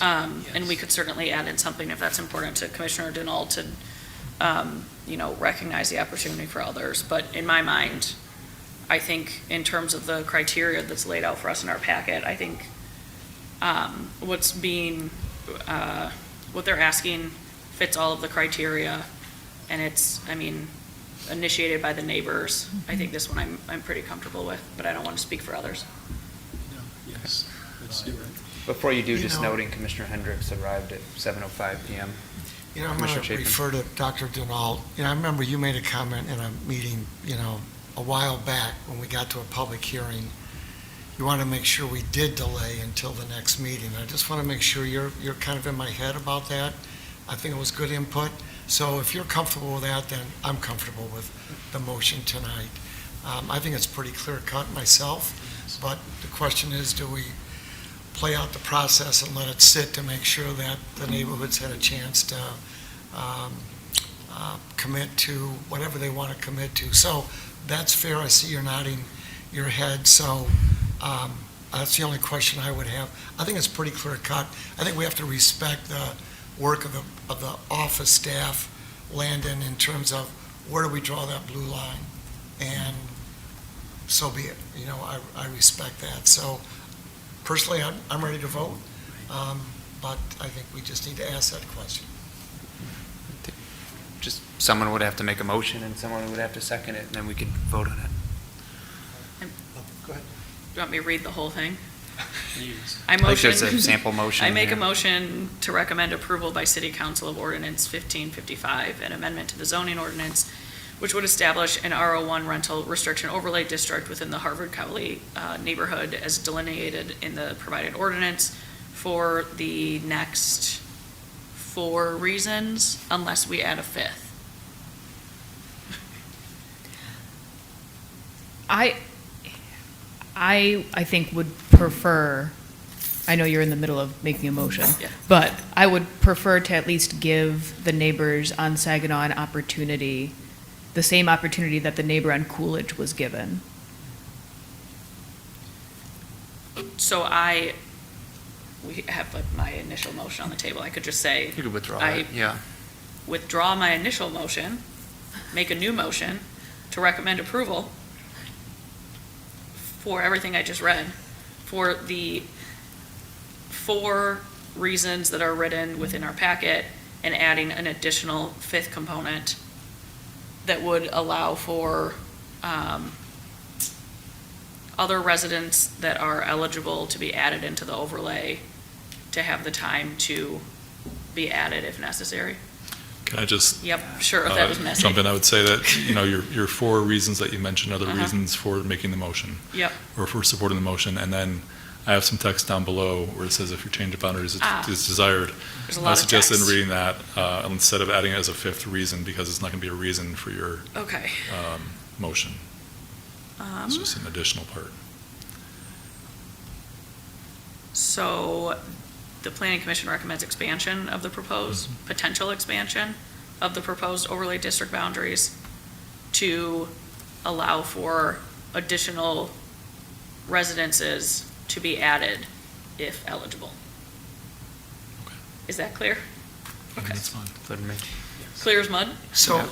And we could certainly add in something if that's important to Commissioner Dinal to, recognize the opportunity for others. But in my mind, I think in terms of the criteria that's laid out for us in our packet, I think what they're asking fits all of the criteria. And it's, initiated by the neighbors. I think this one I'm pretty comfortable with, but I don't want to speak for others. Yes, let's do it. Before you do, You just know- noting Commissioner Hendricks arrived at 7:05 PM. I'm going Commissioner to Chapin. refer to Dr. Dinal. I remember you made a comment in a meeting, a while back when we got to a public hearing. You want to make sure we did delay until the next meeting. I just want to make sure you're kind of in my head about that. I think it was good input. So if you're comfortable with that, then I'm comfortable with the motion tonight. I think it's pretty clear cut myself, but the question is, do we play out the process and let it sit to make sure that the neighborhood's had a chance to commit to whatever they want to commit to? So that's fair. I see you're nodding your head. So that's the only question I would have. I think it's pretty clear cut. I think we have to respect the work of the office staff, Landon, in terms of where do we draw that blue line? And so be it. I respect that. So personally, I'm ready to vote, but I think we just need to ask that question. Just someone would have to make a motion and someone would have to second it, and then we could vote on it. Go ahead. Do you want me to read the whole thing? Please. I Like motion. there's a sample motion. I make a here. motion to recommend approval by City Council of Ordinance 1555, an amendment to the zoning ordinance, which would establish an RO1 rental restriction overlay district within the Harvard-Cowle neighborhood as delineated in the provided ordinance for the next 4 reasons, unless we add a 5th. I think would prefer, I know you're in the middle of making a motion, Yeah. but I would prefer to at least give the neighbors on Saginaw an opportunity, the same opportunity that the neighbor on Coolidge was given. So we have my initial motion on the table. I could just say, You could withdraw I- it, yeah. withdraw my initial motion, make a new motion to recommend approval for everything I just read, for the 4 reasons that are written within our packet, and adding an additional 5th component that would allow for other residents that are eligible to be added into the overlay to have the time to be added if necessary. Can I just Yep, sure, if that was messy. jump in? I would say that, your 4 reasons that you mentioned are the Uh-huh. reasons for making the motion, Yep, or for supporting the motion, and then I have some text down below where it says if your change of boundaries is desired. there's a I lot of suggest in text. reading that, instead of adding it as a 5th reason, because it's not going to be a reason for your Okay. motion. It's just an additional part. So the planning commission recommends expansion of the proposed, potential expansion of the proposed overlay district boundaries to allow for additional residences to be added if eligible. Okay. Is that clear? I think that's fine. Clear to me. Clear as mud? So,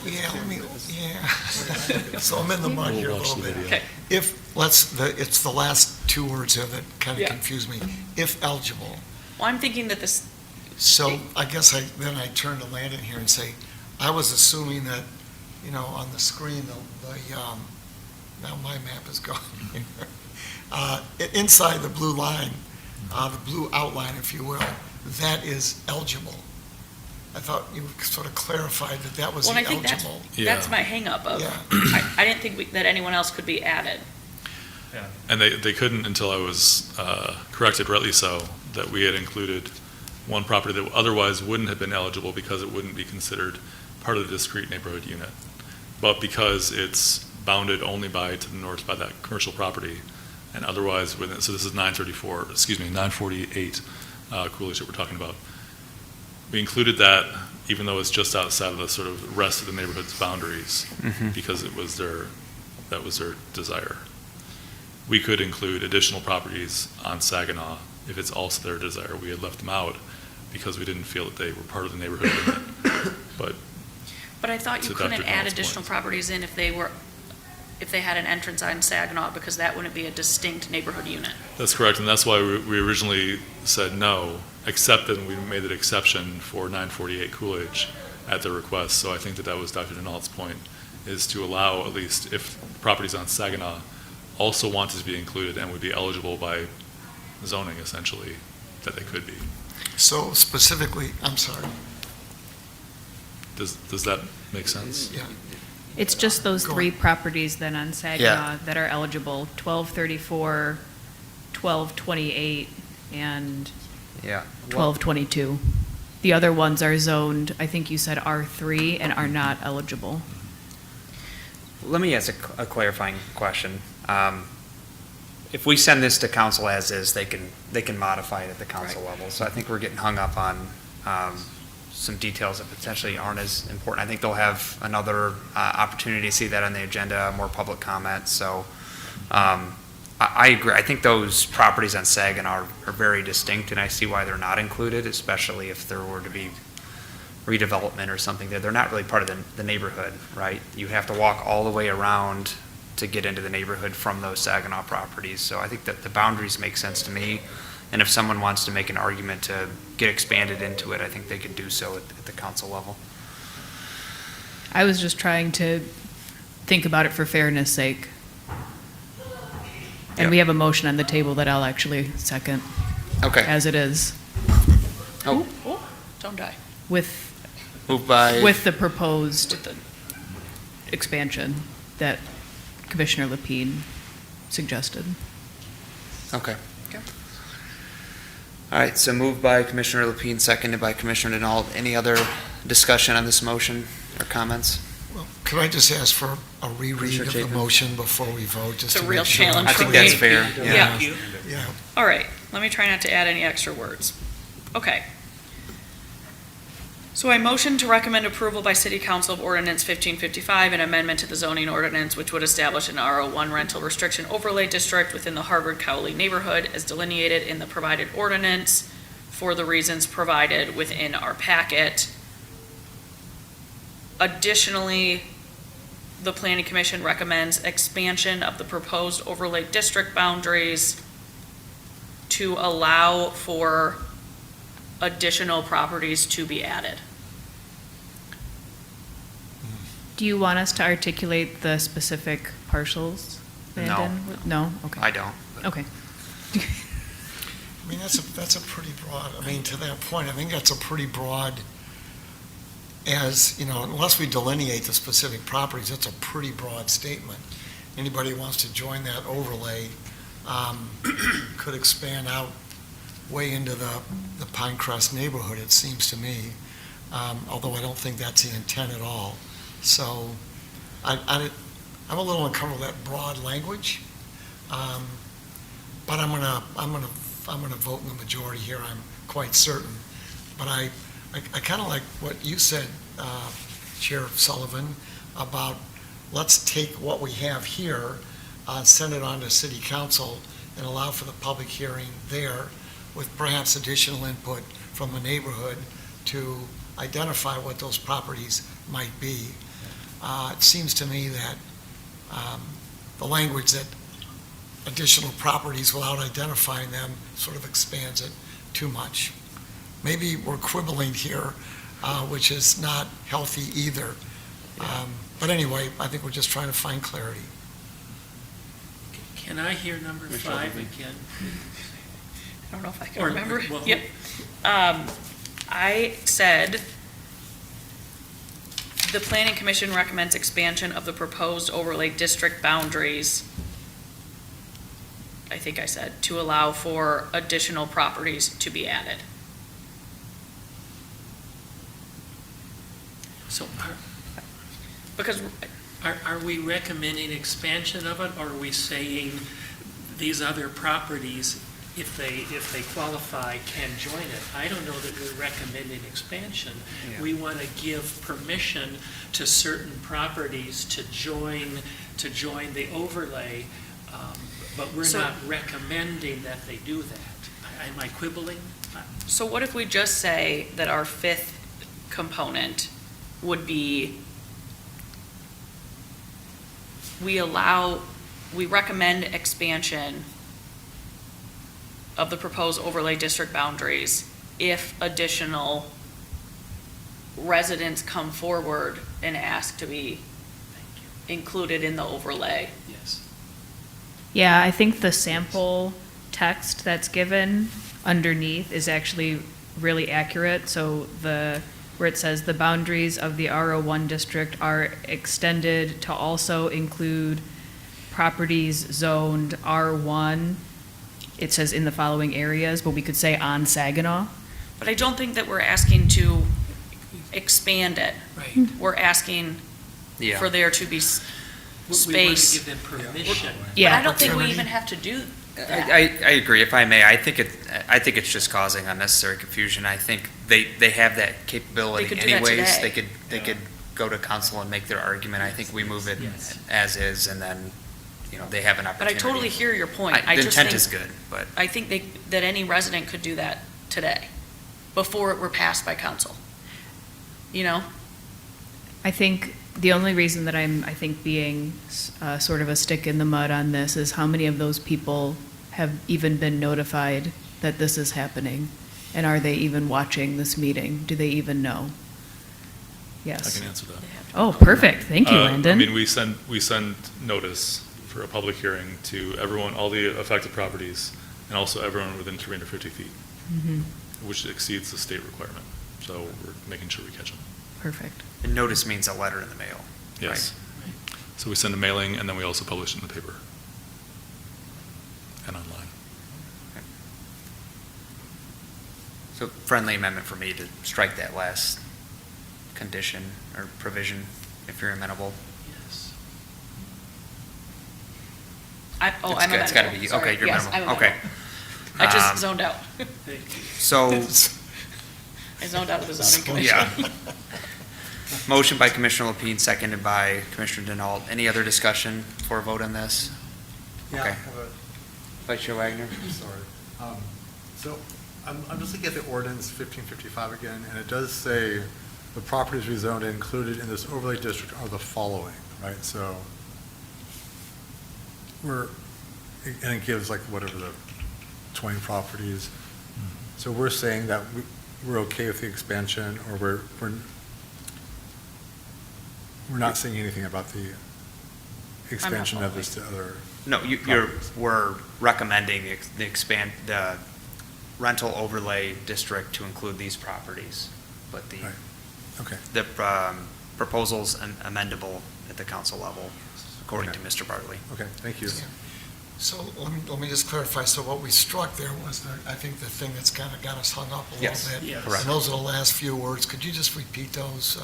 so I'm in the mud here a We'll watch little the bit. video. Okay. It's the last 2 words of it kind of Yeah. confuse me. If eligible. Well, I'm thinking that this, So I guess then I turn to Landon here and say, I was assuming that, on the screen, now my map is gone. Inside the blue line, the blue outline, if you will, that is eligible. I thought you sort of clarified that that was Well, the and I think eligible. that's my hangup of, Yeah. I didn't think that anyone else could be added. And they couldn't until I was corrected, rightly so, that we had included one property that otherwise wouldn't have been eligible because it wouldn't be considered part of the discrete neighborhood unit. But because it's bounded only to the north by that commercial property, and otherwise within, so this is 948 Coolidge that we're talking about. We included that even though it's just outside of the sort of rest of the neighborhood's boundaries, because that was their desire. We could include additional properties on Saginaw if it's also their desire. We had left them out because we didn't feel that they were part of the neighborhood unit. But I thought you To couldn't Dr. add Cowle's additional point. properties in if they had an entrance on Saginaw, because that wouldn't be a distinct neighborhood unit. That's correct, and that's why we originally said no, except that we made an exception for 948 Coolidge at their request. So I think that was Dr. Denault's point, is to allow, at least if properties on Saginaw also wanted to be included and would be eligible by zoning, essentially, that they could be. So specifically, I'm sorry, Does that make sense? yeah, It's just those Go three on. properties then on Saginaw that are eligible, 1234, 1228, and Yeah. 1222. The other ones are zoned, I think you said R3, and are not eligible. Let me ask a clarifying question. If we send this to council as is, they can modify it at the council level. So I think we're getting hung up on some details that potentially aren't as important. I think they'll have another opportunity to see that on the agenda, more public comment. So I agree. I think those properties on Saginaw are very distinct, and I see why they're not included, especially if there were to be redevelopment or something there. They're not really part of the neighborhood, right? You have to walk all the way around to get into the neighborhood from those Saginaw properties. So I think that the boundaries make sense to me. And if someone wants to make an argument to get expanded into it, I think they could do so at the council level. I was just trying to think about it for fairness' sake. And Yeah. we have a motion on the table that I'll actually second, Okay. as it is, Oh, Oh, don't die. with moved by. the proposed expansion that Commissioner Lapine suggested. Okay. Okay. All right, so moved by Commissioner Lapine, seconded by Commissioner Denault. Any other discussion on this motion or comments? well, could I just ask for a reread Commissioner of the Chapin? motion before we vote? just It's a to real make sure I'm challenge I think for that's me. fair. Yeah. Yeah, All right, let me try not to add any extra words. Okay. So I motion to recommend approval by City Council of Ordinance 1555, an amendment to the zoning ordinance which would establish an RO1 rental restriction overlay district within the Harvard-Cowle neighborhood as delineated in the provided ordinance for the reasons provided within our packet. Additionally, the Planning Commission recommends expansion of the proposed overlay district boundaries to allow for additional properties to be added. Do you want us to articulate the specific parcels, Landon? No? Okay. I don't. Okay. I mean, that's a pretty broad, I mean, to that point, I think that's a pretty broad, as, you know, unless we delineate the specific properties, that's a pretty broad statement. Anybody who wants to join that overlay could expand out way into the Pinecrest neighborhood, it seems to me, although I don't think that's the intent at all. So I'm a little uncomfortable with that broad language, but I'm gonna vote in the majority here, I'm quite certain. But I kind of like what you said, Chair Sullivan, about let's take what we have here, send it on to City Council, and allow for the public hearing there with perhaps additional input from the neighborhood to identify what those properties might be. It seems to me that the language that additional properties without identifying them sort of expands it too much. Maybe we're quibbling here, which is not healthy either. But anyway, I think we're just trying to find clarity. Can I hear number 5 again? I don't know if I can Or- remember. well- Yep. I said the planning commission recommends expansion of the proposed overlay district boundaries, I think I said, to allow for additional properties to be added. So Because, are we recommending expansion of it, or are we saying these other properties, if they qualify, can join it? I don't know that we're recommending expansion. Yeah. We want to give permission to certain properties to join the overlay, but we're So- not recommending that they do that. Am I quibbling? so what if we just say that our fifth component would be, we recommend expansion of the proposed overlay district boundaries if additional residents come forward and ask to be included in the overlay. Yes. Yeah, I think the sample text that's given underneath is actually really accurate. So where it says the boundaries of the RO1 district are extended to also include properties zoned R1, it says in the following areas, but we could say on Saginaw. But I don't think that we're asking to expand it. Right. We're asking Yeah. for there to be We want space. to give them permission. Yeah. But I don't think we Opportunity. even have to do that. I agree, if I may, I think it's just causing unnecessary confusion. I think they have that capability They could do that anyways. today. They could go to council and make their argument. I think we move it Yes. as is, and then, they have an But I opportunity. totally hear your point. The I just intent think, is good, but, I think that any resident could do that today, before it were passed by council. I think the only reason that I think being sort of a stick in the mud on this is how many of those people have even been notified that this is happening? And are they even watching this meeting? Do they even know? I Yes. can answer that. Oh, perfect. Thank you, I Landon. mean, we send notice for a public hearing to everyone, all the affected properties, and also everyone within 350 feet, Mhm. which exceeds the state requirement. So we're making sure we catch them. Perfect. and notice means a letter in the mail. Yes. So we send a mailing, and then we also publish it in the paper and online. So friendly amendment for me to strike that last condition or provision, if you're amenable. Yes. I'm It's amenable. gotta be, Sorry. okay, you're Yes, amenable, I'm okay. I just Um, zoned out. Thank you. So, I zoned out of the zoning commission. yeah. Motion by Commissioner Lapine, seconded by Commissioner Denault. Any other discussion before a vote on this? Yeah, Okay. I have a- Vice Chair Wagner? Sorry. So I'm just looking at the ordinance 1555 again, and it does say the properties rezoned and included in this overlay district are the following, right? So and it gives like whatever the 20 properties. So we're saying that we're okay with the expansion, or we're not saying anything about the expansion of this to other. No, we're recommending the rental overlay district to include these properties, but Right. Okay. the proposal's amendable at the council level, according to Okay. Mr. Bartley. Okay, thank you. So let me just clarify, so what we struck there was, I think the thing that's kind of got us hung up a little Yes, bit. Yes. correct. And those are the last few words. Could you just repeat those,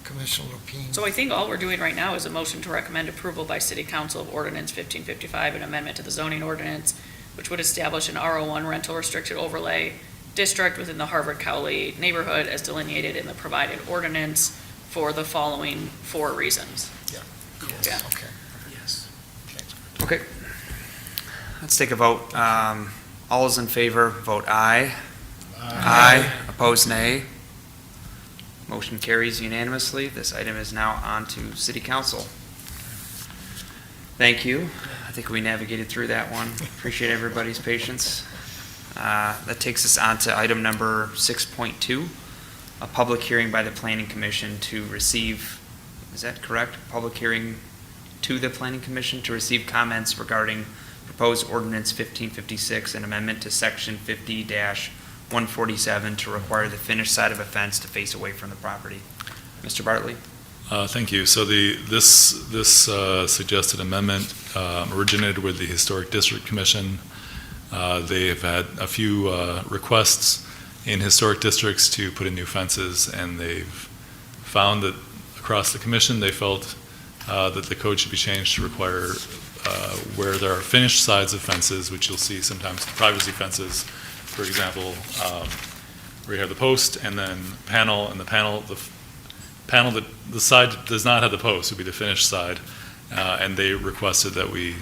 Commissioner Lapine? So I think all we're doing right now is a motion to recommend approval by City Council of Ordinance 1555, an amendment to the zoning ordinance, which would establish an RO1 rental restricted overlay district within the Harvard-Cowle neighborhood as delineated in the provided ordinance for the following 4 reasons. Yeah. Yeah. Okay. Yes. Okay. Let's take a vote. All those in favor, vote aye. Aye. Opposed, nay. Motion carries unanimously. This item is now on to City Council. Thank you. I think we navigated through that one. Appreciate everybody's patience. That takes us on to item number 6.2, a public hearing by the Planning Commission to receive, is that correct? Public hearing to the Planning Commission to receive comments regarding proposed ordinance 1556, an amendment to section 50-147 to require the finished side of a fence to face away from the property. Mr. Bartley? Thank you. So this suggested amendment originated with the Historic District Commission. They have had a few requests in historic districts to put in new fences, and they've found that across the commission, they felt that the code should be changed to require where there are finished sides of fences, which you'll see sometimes privacy fences, for example, where you have the post and then panel, and the panel that the side that does not have the post would be the finished side, and they requested that we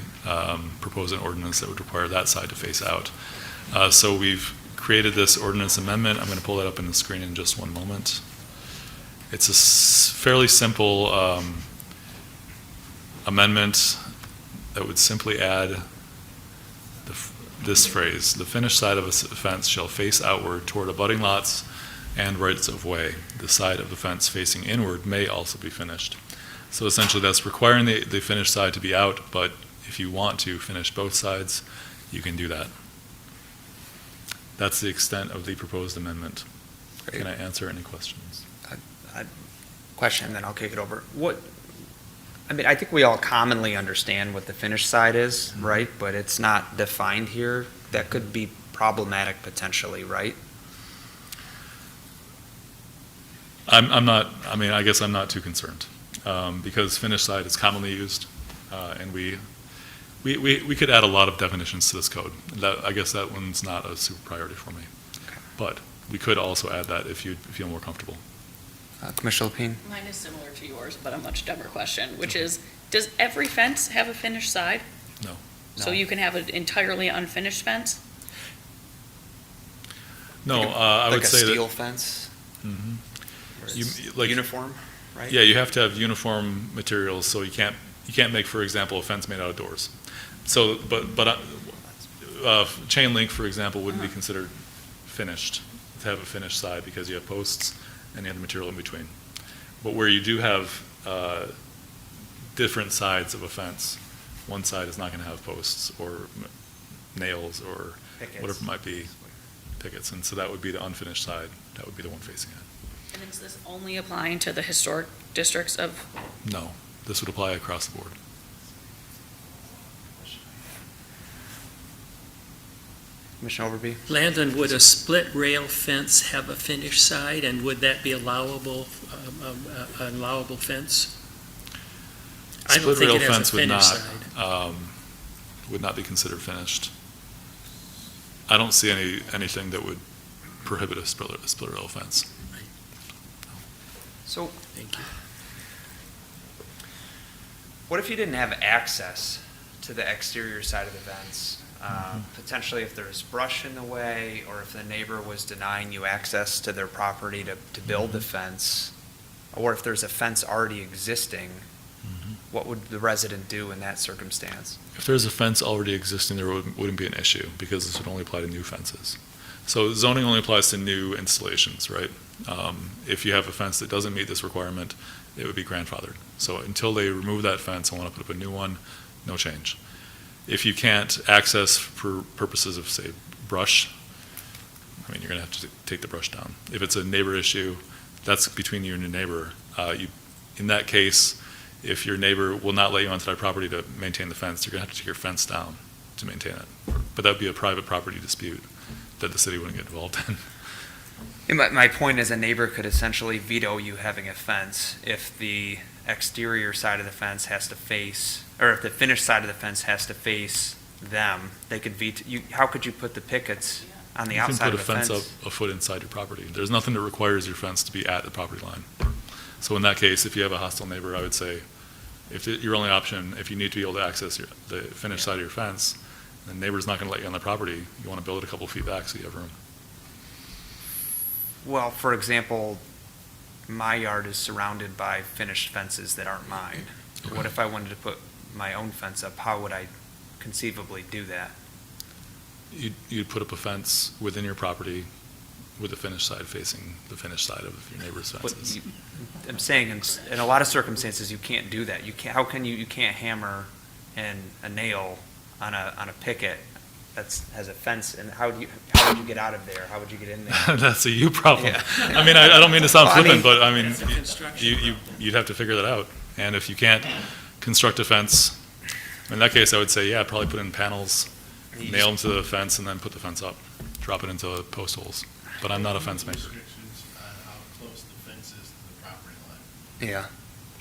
propose an ordinance that would require that side to face out. So we've created this ordinance amendment. I'm going to pull that up on the screen in just one moment. It's a fairly simple amendment that would simply add this phrase: the finished side of a fence shall face outward toward abutting lots and rights of way. The side of the fence facing inward may also be finished. So essentially that's requiring the finished side to be out, but if you want to finish both sides, you can do that. That's the extent of the proposed amendment. Great. Can I answer any questions? Question, and then I'll kick it over. I think we all commonly understand what the finished side is, right? But it's not defined here. That could be problematic potentially, right? I guess I'm not too concerned, because finished side is commonly used, and we could add a lot of definitions to this code. I guess that one's not a super priority for me. Okay. But we could also add that if you feel more comfortable. Commissioner Lapine? Mine is similar to yours, but a much dumber question, which is, does every fence have a finished side? No. So No. you can have an entirely unfinished fence? No, I would say Like a that. steel fence? Mhm. Where You- it's like- uniform, right? Yeah, you have to have uniform materials, so you can't make, for example, a fence made out of doors. So, but chain link, for example, wouldn't be considered finished, to have a finished side, because you have posts and you have the material in between. But where you do have different sides of a fence, one side is not going to have posts or nails or Pickets. whatever it might be, pickets, and so that would be the unfinished side. That would be the one facing it. And is this only applying to the historic districts of, No, this would apply across the board. Commissioner Overby? Landon, would a split rail fence have a finished side, and would that be allowable fence? I don't Split think rail it has a fence would finished not, side. would not be considered finished. I don't see anything that would prohibit a split rail fence. So Thank you. what if you didn't have access to the exterior side of the fence? Potentially if there's brush in the way, or if the neighbor was denying you access to their property to build the fence, or if there's a fence already existing, what would the resident do in that circumstance? If there's a fence already existing, there wouldn't be an issue, because this would only apply to new fences. So zoning only applies to new installations, right? If you have a fence that doesn't meet this requirement, it would be grandfathered. So until they remove that fence and want to put up a new one, no change. If you can't access for purposes of, say, brush, you're going to have to take the brush down. If it's a neighbor issue, that's between you and your neighbor. In that case, if your neighbor will not let you onto their property to maintain the fence, you're going to have to take your fence down to maintain it. But that would be a private property dispute that the city wouldn't get involved in. And my point is, a neighbor could essentially veto you having a fence if the exterior side of the fence has to face, or if the finished side of the fence has to face them. They could veto you. How could you put the pickets on the outside of the You can put a fence? fence up a foot inside your property. There's nothing that requires your fence to be at the property line. So in that case, if you have a hostile neighbor, I would say, your only option, if you need to be able to access the finished side of your fence, the neighbor's not going to let you on the property, you want to build it a couple feet back so you have room. Well, for example, my yard is surrounded by finished fences that aren't mine. What if I wanted to put my own fence up? How would I conceivably do that? You'd put up a fence within your property with the finished side facing the finished side of your neighbor's But fences. I'm saying in a lot of circumstances, you can't do that. You can't hammer in a nail on a picket has a fence, and how would you get out of there? How would you get in there? That's a you problem. Yeah. I mean, I don't mean to sound Well, I flippant, mean- but I mean, It's a construction you'd have to figure that out. And if you can't construct a fence, in that case, I would say, yeah, probably put in panels, You nail them to the fence, and then put the fence up, drop it into post holes. But I'm not a fence maker. Restrictions on how close the fence is to the property line. Yeah,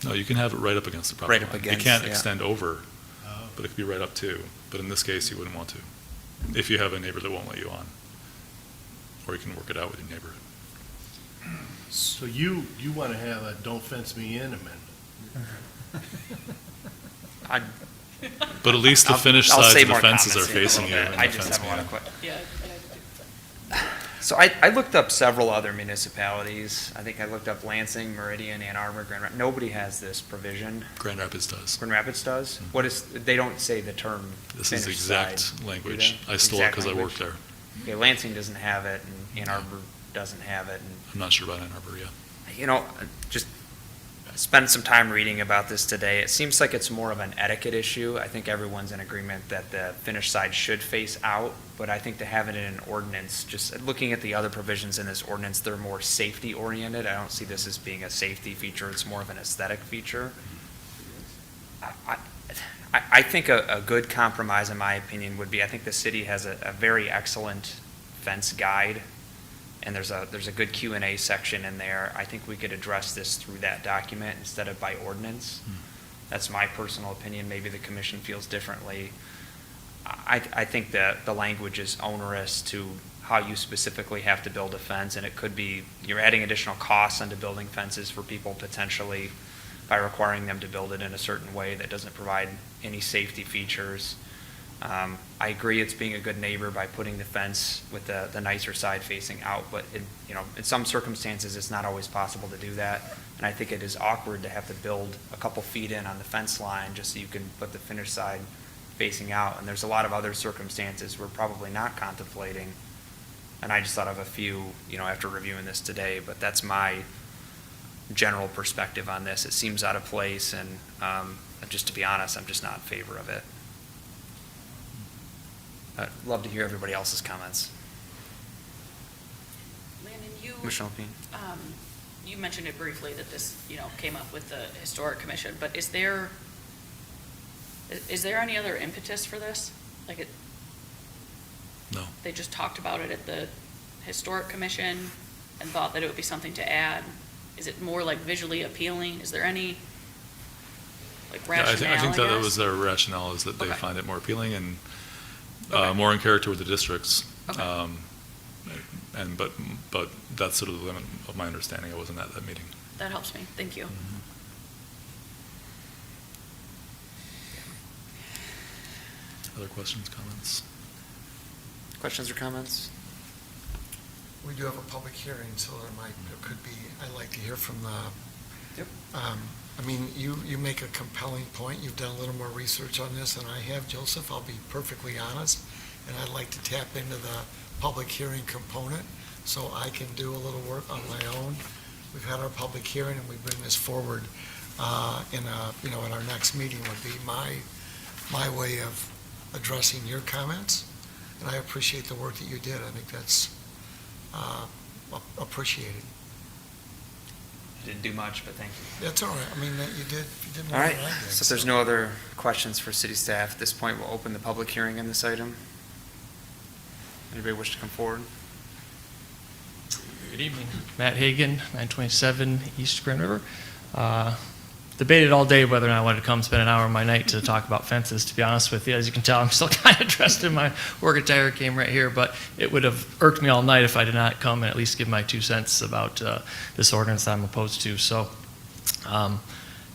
No, you can have it right up against the property Right up line. against, It can't yeah. extend over, Oh, but it could be right up too. But in this case, you wouldn't want to, if you have a neighbor that won't let you on. Or you can work it out with your neighbor. so you want to have a don't fence me in amendment? I, But at least the I'll- finished I'll sides say of the more fences are comments in a facing little you. bit. and I the just fence have a lot of man. questions. Yeah. So I looked up several other municipalities. I think I looked up Lansing, Meridian, Ann Arbor, Grand Rapids. Nobody has this provision. Grand Rapids does. Grand Rapids does? What is, they don't say the term This is finished exact side, do language. they? I stole it Exact because I language? worked there. Okay, Lansing doesn't have it, and Ann Arbor doesn't have it, and I'm not sure about Ann Arbor yet. you know, just spent some time reading about this today. It seems like it's more of an etiquette issue. I think everyone's in agreement that the finished side should face out, but I think to have it in an ordinance, just looking at the other provisions in this ordinance, they're more safety oriented. I don't see this as being a safety feature. It's more of an aesthetic feature. I think a good compromise, in my opinion, would be, I think the city has a very excellent fence guide, and there's a good Q&A section in there. I think we could address this through that document instead of by ordinance. That's my personal opinion. Maybe the commission feels differently. I think that the language is onerous to how you specifically have to build a fence, and it could be, you're adding additional costs onto building fences for people potentially by requiring them to build it in a certain way that doesn't provide any safety features. I agree it's being a good neighbor by putting the fence with the nicer side facing out, but in some circumstances, it's not always possible to do that. And I think it is awkward to have to build a couple feet in on the fence line just so you can put the finished side facing out. And there's a lot of other circumstances we're probably not contemplating. And I just thought of a few, after reviewing this today, but that's my general perspective on this. It seems out of place, and just to be honest, I'm just not in favor of it. I'd love to hear everybody else's comments. Landon, Commissioner Alpine? you mentioned it briefly that this, came up with the Historic Commission, but is there any other impetus for this? Like No. they just talked about it at the Historic Commission and thought that it would be something to add? Is it more like visually appealing? Is there any Yeah, rationale, I think that guess? was their rationale, is that they Okay. find it more appealing and Okay. more in character with the districts. Okay. But that's sort of the limit of my understanding. I wasn't at that meeting. That helps me. Thank you. Other questions, comments? Questions or comments? We do have a public hearing, so there could be, I'd like to hear from the. Yep. You make a compelling point. You've done a little more research on this than I have, Joseph. I'll be perfectly honest. And I'd like to tap into the public hearing component so I can do a little work on my own. We've had our public hearing and we bring this forward in our next meeting would be my way of addressing your comments. And I appreciate the work that you did. I think that's appreciated. Didn't do much, but thank you. That's all right. I mean, you did more All than right, I did. so if there's no other questions for city staff, at this point, we'll open the public hearing on this item. Anybody wish to come forward? Good evening. Matt Hagan, 927 East Grand River. Debated all day whether or not I wanted to come spend an hour of my night to talk about fences, to be honest with you. As you can tell, I'm still kind of dressed in my work attire, came right here, but it would have irked me all night if I did not come and at least give my 2 cents about this ordinance that I'm opposed to. So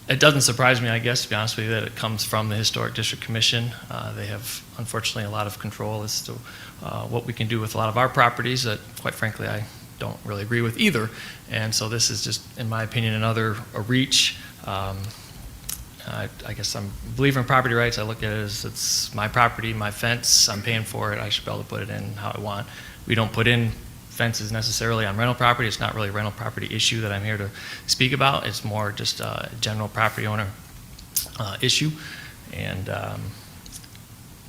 it doesn't surprise me, I guess, to be honest with you, that it comes from the Historic District Commission. They have, unfortunately, a lot of control as to what we can do with a lot of our properties that, quite frankly, I don't really agree with either. And so this is just, in my opinion, a reach. I guess I'm a believer in property rights. I look at it as it's my property, my fence, I'm paying for it, I should be able to put it in how I want. We don't put in fences necessarily on rental property. It's not really a rental property issue that I'm here to speak about. It's more just a general property owner issue. And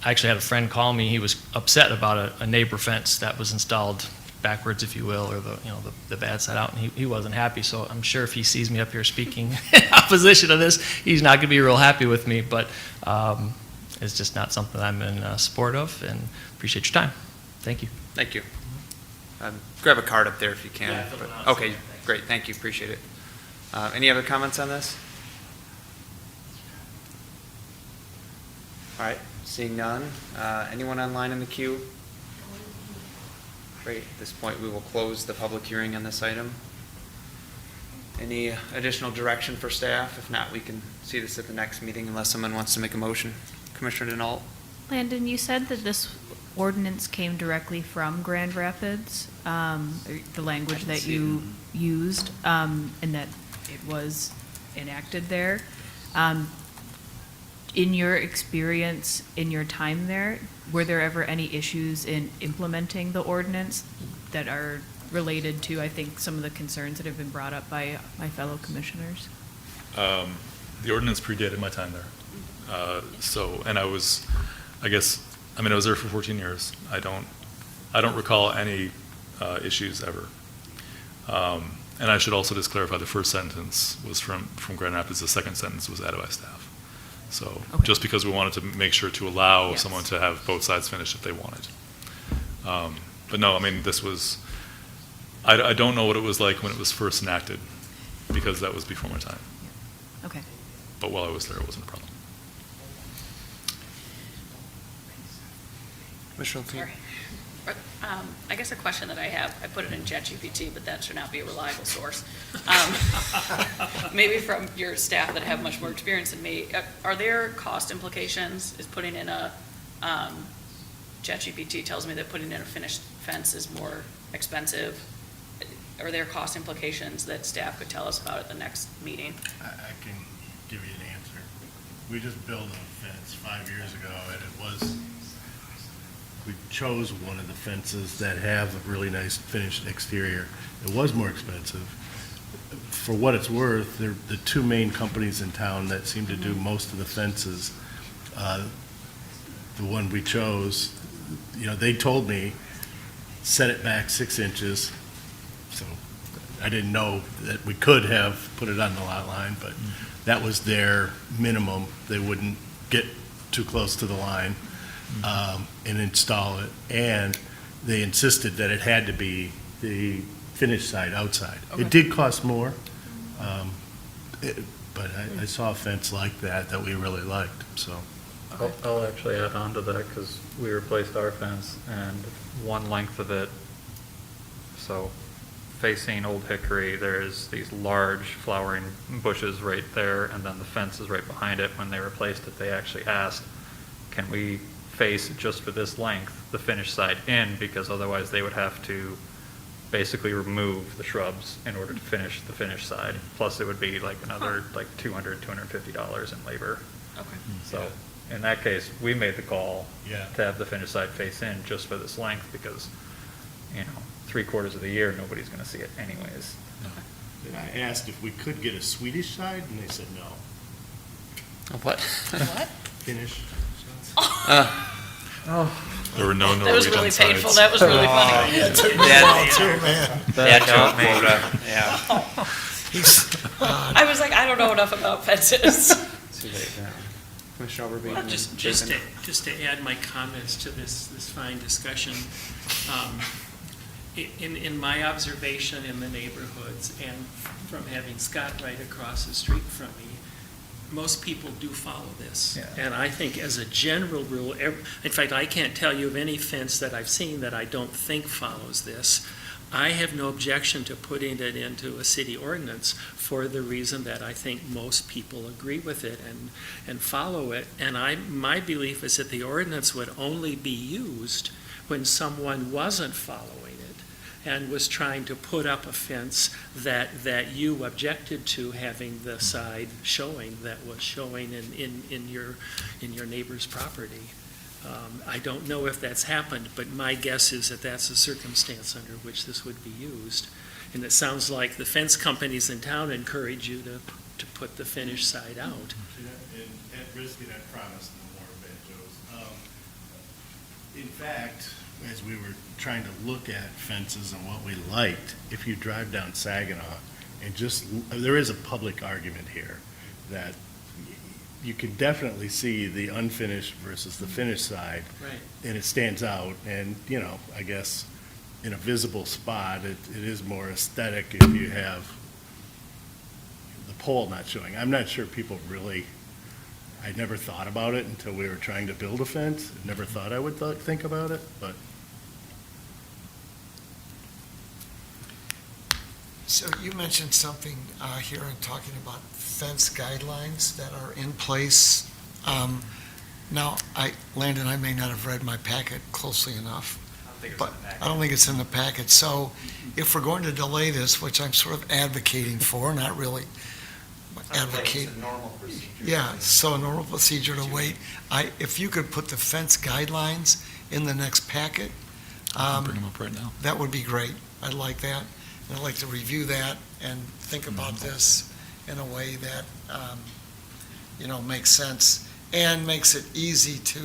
I actually had a friend call me. He was upset about a neighbor fence that was installed backwards, if you will, or the bad side out, and he wasn't happy. So I'm sure if he sees me up here speaking in opposition to this, he's not going to be real happy with me. But it's just not something I'm in support of, and appreciate your time. Thank you. Thank you. Grab a card up there if you can. Yeah, fill it out. Okay, great, thank you, appreciate it. Any other comments on this? All right, seeing none. Anyone online in the queue? Great, at this point, we will close the public hearing on this item. Any additional direction for staff? If not, we can see this at the next meeting unless someone wants to make a motion. Commissioner Denault? Landon, you said that this ordinance came directly from Grand Rapids, the language that you used, and that it was enacted there. In your experience, in your time there, were there ever any issues in implementing the ordinance that are related to, I think, some of the concerns that have been brought up by my fellow commissioners? The ordinance predated my time there. And I was there for 14 years. I don't recall any issues ever. And I should also just clarify, the first sentence was from Grand Rapids, the second sentence was added by staff. So Okay. just because we wanted to make sure to allow Yes. someone to have both sides finished if they wanted. But no, I mean, this was, I don't know what it was like when it was first enacted, because that was before my time. Okay. But while I was there, it wasn't a problem. Commissioner O'Keefe? Sorry. I guess a question that I have, I put it in ChatGPT, but that should not be a reliable source. Maybe from your staff that have much more experience than me, are there cost implications? Is putting in a, ChatGPT tells me that putting in a finished fence is more expensive. Are there cost implications that staff could tell us about at the next meeting? I can give you an answer. We just built a fence 5 years ago, and we chose one of the fences that have a really nice finished exterior. It was more expensive. For what it's worth, they're the two main companies in town that seem to do most of the fences. The one we chose, they told me, set it back 6 inches. So I didn't know that we could have put it on the lot line, but that was their minimum. They wouldn't get too close to the line and install it. And they insisted that it had to be the finished side outside. Okay. It did cost more, but I saw a fence like that we really liked, so. I'll actually add on to that, because we replaced our fence, and one length of it, so facing Old Hickory, there's these large flowering bushes right there, and then the fence is right behind it. When they replaced it, they actually asked, can we face just for this length the finished side in, because otherwise they would have to basically remove the shrubs in order to finish the finished side. Plus it would be like another $200, $250 in labor. Okay. So in that case, we made the call Yeah. to have the finished side face in just for this length, because 3/4 of the year nobody's going to see it anyways. And I asked if we could get a Swedish side, and they said no. What? What? Finish. There were no That was Norwegian really painful. sides. That was really funny. Yeah, it took me a while too, man. Yeah. I was like, I don't know enough about fences. Too late, yeah. Commissioner Overby? Well, just to add my comments to this fine discussion, in my observation in the neighborhoods and from having Scott right across the street from me, most people do follow this. Yeah. And I think as a general rule, in fact, I can't tell you of any fence that I've seen that I don't think follows this. I have no objection to putting it into a city ordinance for the reason that I think most people agree with it and follow it. And my belief is that the ordinance would only be used when someone wasn't following it and was trying to put up a fence that you objected to having the side showing that was showing in your neighbor's property. I don't know if that's happened, but my guess is that that's a circumstance under which this would be used. And it sounds like the fence companies in town encourage you to put the finished side out. And at risk, and I promise no more banjos. In fact, as we were trying to look at fences and what we liked, if you drive down Saginaw and there is a public argument here that you can definitely see the unfinished versus the finished side. Right. And it stands out, and, I guess in a visible spot, it is more aesthetic if you have the pole not showing. I'm not sure people really, I never thought about it until we were trying to build a fence. Never thought I would think about it, but. So you mentioned something here in talking about fence guidelines that are in place. Now, Landon, I may not have read my packet closely enough, but I don't think it's in the packet. So if we're going to delay this, which I'm sort of advocating for, not really advocating. It's a normal procedure. Yeah, so a normal procedure to wait. If you could put the fence guidelines in the next packet, Bring them up right now. that would be great. I'd like that. And I'd like to review that and think about this in a way that, makes sense and makes it easy to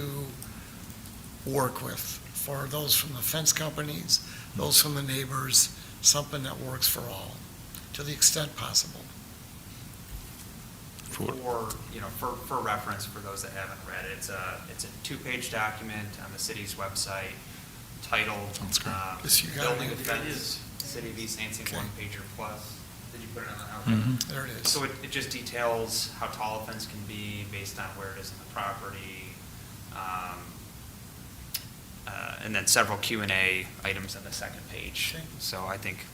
work with for those from the fence companies, those from the neighbors, something that works for all, to the extent possible. For reference, for those that haven't read it, it's a 2-page document on the city's website titled, That's great. Yes, you got Building it. a Fence, City of East Lansing, Okay. 1-pager plus. Did you put it on the, okay. Mhm. There it is. So it just details how tall a fence can be based on where it is in the property. And then several Q&A items on the second page. Okay. So I think,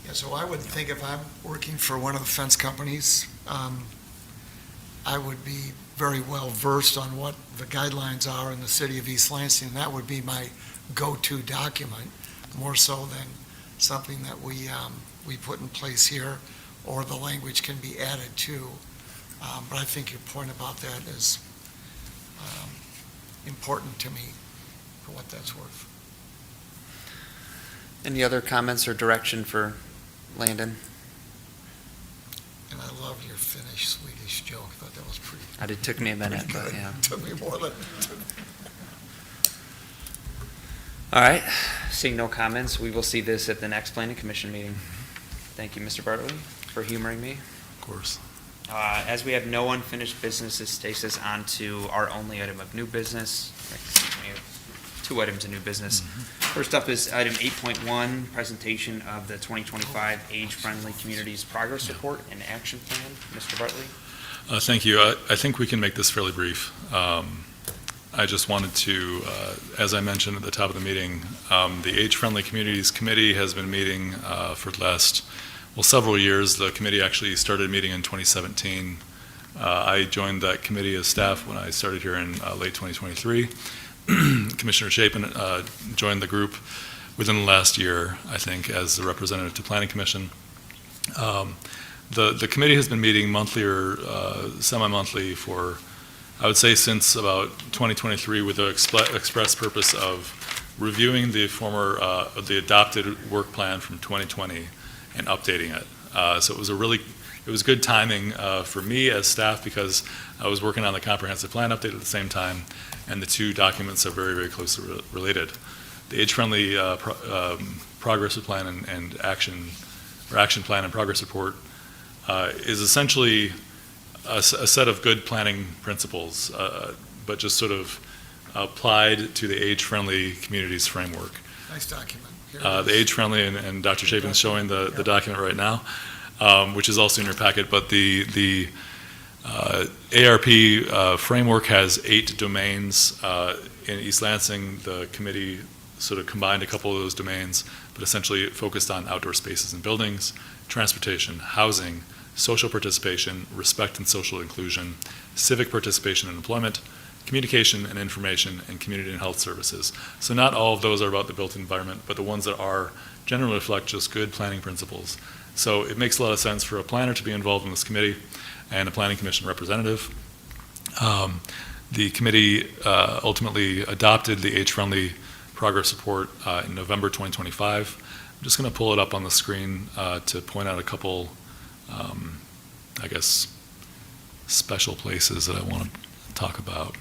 Yeah, so I would think if I'm working for one of the fence companies, I would be very well versed on what the guidelines are in the city of East Lansing. That would be my go-to document, more so than something that we put in place here, or the language can be added to. But I think your point about that is important to me, for what that's worth. any other comments or direction for Landon? And I love your Finnish Swedish joke. I thought that was pretty It took me a minute, pretty but good. yeah. Took me more than. All right, seeing no comments, we will see this at the next planning commission meeting. Thank you, Mr. Bartley, for humoring me. Of course. As we have no unfinished business, this takes us on to our only item of new business. We have 2 items of new business. First up is item 8.1, presentation of the 2025 Age-Friendly Communities Progress Report and Action Plan. Mr. Bartley? Thank you. I think we can make this fairly brief. I just wanted to, as I mentioned at the top of the meeting, the Age-Friendly Communities Committee has been meeting for the last, several years. The committee actually started meeting in 2017. I joined that committee as staff when I started here in late 2023. Commissioner Chapin joined the group within the last year, I think, as the representative to Planning Commission. The committee has been meeting monthly or semi-monthly for, I would say, since about 2023, with the express purpose of reviewing the the adopted work plan from 2020 and updating it. So it was good timing for me as staff, because I was working on the comprehensive plan update at the same time, and the 2 documents are very, very closely related. The age-friendly progress plan and action plan and progress report is essentially a set of good planning principles, but just sort of applied to the age-friendly communities framework. Nice document. Here it The is. age-friendly, and Dr. Chapin is showing the document right now, which is also in your packet, but the ARP framework has 8 domains. In East Lansing, the committee sort of combined a couple of those domains, but essentially it focused on outdoor spaces and buildings, transportation, housing, social participation, respect and social inclusion, civic participation and employment, communication and information, and community and health services. So not all of those are about the built environment, but the ones that are generally reflect just good planning principles. So it makes a lot of sense for a planner to be involved in this committee and a planning commission representative. The committee ultimately adopted the age-friendly progress report in November 2025. I'm just going to pull it up on the screen to point out a couple, special places that I want to talk about.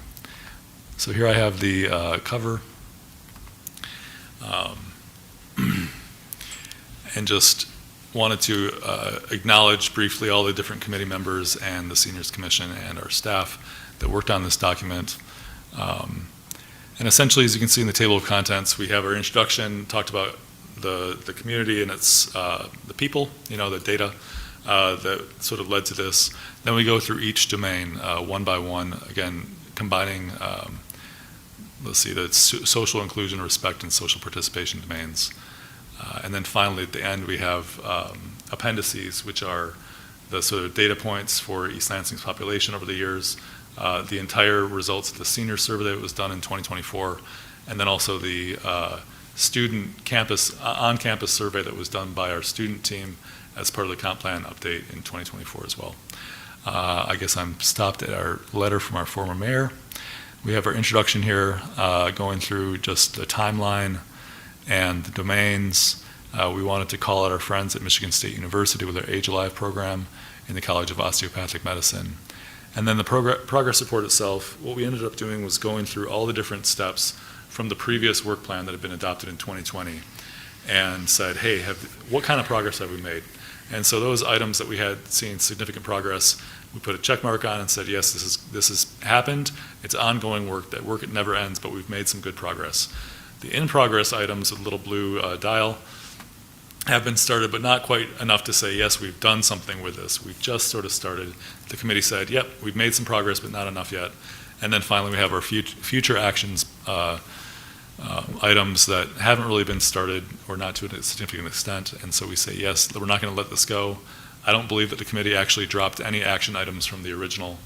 So here I have the cover. And just wanted to acknowledge briefly all the different committee members and the Seniors Commission and our staff that worked on this document. And essentially, as you can see in the table of contents, we have our introduction, talked about the community and its the people, the data that sort of led to this. Then we go through each domain one by one, again, combining, let's see, the social inclusion, respect, and social participation domains. And then finally, at the end, we have appendices, which are the sort of data points for East Lansing's population over the years, the entire results of the senior survey that was done in 2024, and then also the student on-campus survey that was done by our student team as part of the comp plan update in 2024 as well. I guess I'm stopped at our letter from our former mayor. We have our introduction here going through just the timeline and the domains. We wanted to call out our friends at Michigan State University with our Age Alive program in the College of Osteopathic Medicine. And then the progress report itself, what we ended up doing was going through all the different steps from the previous work plan that had been adopted in 2020 and said, hey, what kind of progress have we made? And so those items that we had seen significant progress, we put a check mark on and said, yes, this has happened. It's ongoing work. That work, it never ends, but we've made some good progress. The in-progress items with the little blue dial have been started, but not quite enough to say, yes, we've done something with this. We've just sort of started. The committee said, yep, we've made some progress, but not enough yet. And then finally, we have our future actions items that haven't really been started or not to a significant extent. And so we say, yes, we're not going to let this go. I don't believe that the committee actually dropped any action items from the original.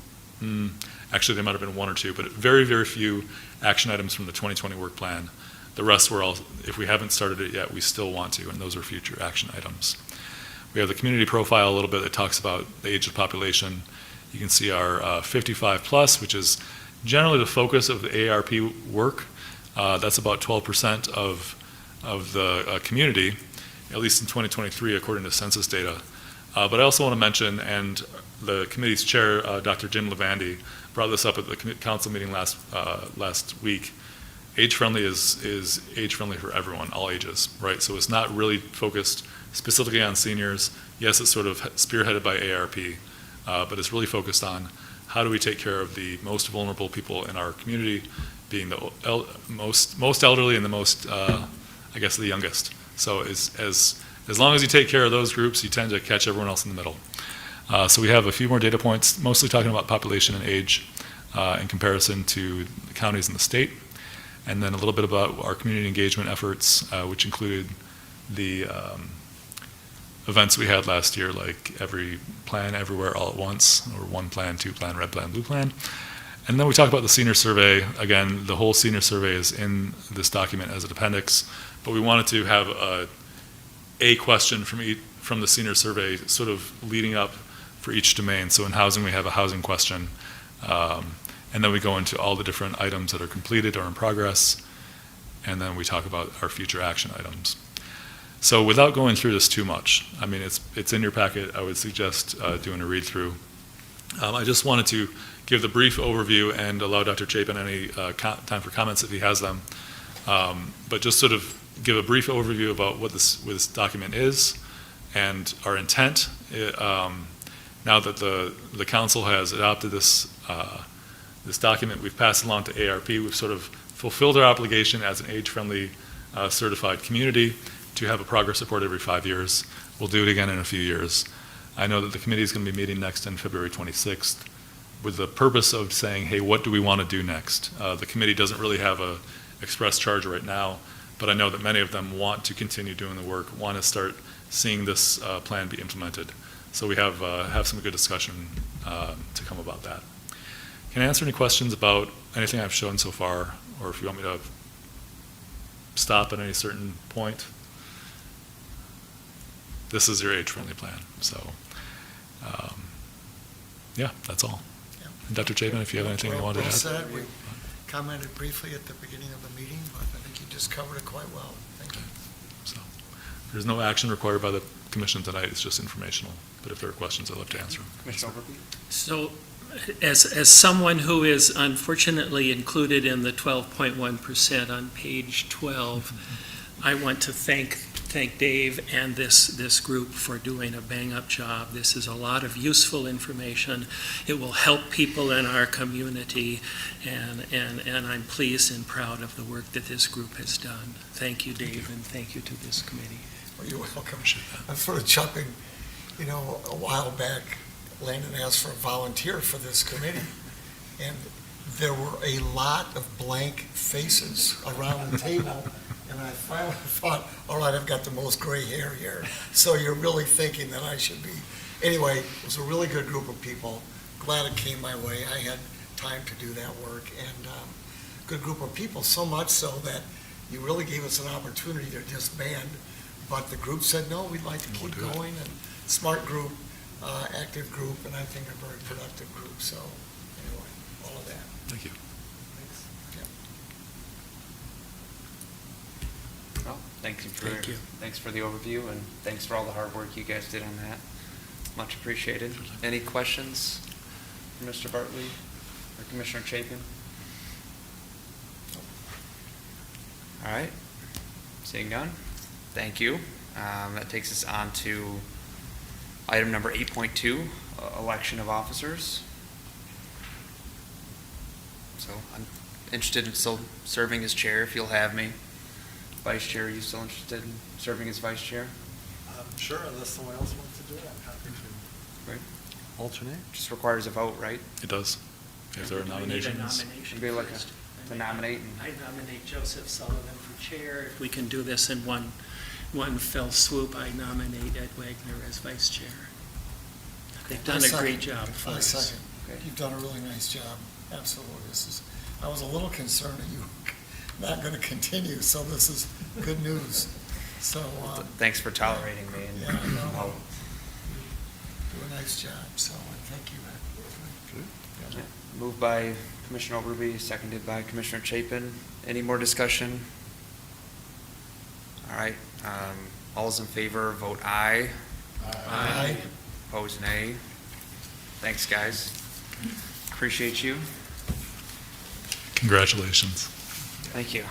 Actually, there might have been one or two, but very, very few action items from the 2020 work plan. The rest were all, if we haven't started it yet, we still want to, and those are future action items. We have the community profile a little bit that talks about the age of the population. You can see our 55 plus, which is generally the focus of the AARP work. That's about 12% of the community, at least in 2023, according to census data. But I also want to mention, and the committee's chair, Dr. Jim Levandy, brought this up at the council meeting last week. Age-friendly is age-friendly for everyone, all ages, right? So it's not really focused specifically on seniors. Yes, it's sort of spearheaded by AARP, but it's really focused on how do we take care of the most vulnerable people in our community, being the most elderly and the most, I guess, the youngest. So as long as you take care of those groups, you tend to catch everyone else in the middle. So we have a few more data points, mostly talking about population and age in comparison to the counties and the state. And then a little bit about our community engagement efforts, which included the events we had last year, like every plan, everywhere, all at once, or one plan, two plan, red plan, blue plan. And then we talk about the senior survey. Again, the whole senior survey is in this document as an appendix, but we wanted to have a question from the senior survey sort of leading up for each domain. So in housing, we have a housing question. And then we go into all the different items that are completed or in progress, and then we talk about our future action items. So without going through this too much, I mean, it's in your packet. I would suggest doing a read through. I just wanted to give the brief overview and allow Dr. Chapin any time for comments if he has them. But just sort of give a brief overview about what this document is and our intent. Now that the council has adopted this document, we've passed it along to AARP. We've sort of fulfilled our obligation as an age-friendly certified community to have a progress report every 5 years. We'll do it again in a few years. I know that the committee is going to be meeting next on February 26th with the purpose of saying, hey, what do we want to do next? The committee doesn't really have a express charge right now, but I know that many of them want to continue doing the work, want to start seeing this plan be implemented. So we have some good discussion to come about that. Can I answer any questions about anything I've shown so far, or if you want me to stop at any certain point? This is your age-friendly plan. So, yeah, that's all. Yeah. And Dr. Chapin, if you have anything you wanted to add. Said. We commented briefly at the beginning of the meeting, but I think you just covered it quite well. Thank you. So, there's no action required by the commission tonight. It's just informational. But if there are questions, I'd love to answer them. Commissioner Overby? So As someone who is unfortunately included in the 12.1% on page 12, I want to thank Dave and this group for doing a bang-up job. This is a lot of useful information. It will help people in our community, and I'm pleased and proud of the work that this group has done. Thank you, Dave, and thank you to this committee. Well, you're welcome. I'm sort of chuckling, a while back, Landon asked for a volunteer for this committee, and there were a lot of blank faces around the table, and I finally thought, all right, I've got the most gray hair here, so you're really thinking that I should be. Anyway, it was a really good group of people. Glad it came my way. I had time to do that work, and good group of people, so much so that you really gave us an opportunity to disband, but the group said, no, we'd like to keep going, and smart group, active group, and I think a very productive group, so anyway, all of that. Thank you. Well, thank you Thank you. thanks for the overview, and thanks for all the hard work you guys did on that. Much appreciated. Any questions for Mr. Bartley or Commissioner Chapin? All right, seeing none, thank you. That takes us on to item number 8.2, election of officers. So I'm interested in still serving as chair if you'll have me. Vice chair, are you still interested in serving as vice chair? Sure, unless someone else wants to do it, I'm happy to Right. alternate. Just requires a vote, right? It does. Is there a We need a nomination? nomination Be like first. to nominate and- I nominate Joseph Sullivan for chair. If we can do this in one fell swoop, I nominate Ed Wagner as vice chair. They've done a great job for I us. second. Okay. You've done a really nice job, absolutely. I was a little concerned that you were not going to continue, so this is good news. So, Thanks for tolerating me. And yeah, no, I'll- do a nice job, so thank you, Ed. Yeah. Moved by Commissioner Overby, seconded by Commissioner Chapin. Any more discussion? All right, all those in favor, vote aye. Aye. Opposed, nay. Thanks, guys. Appreciate you. Congratulations. Thank you.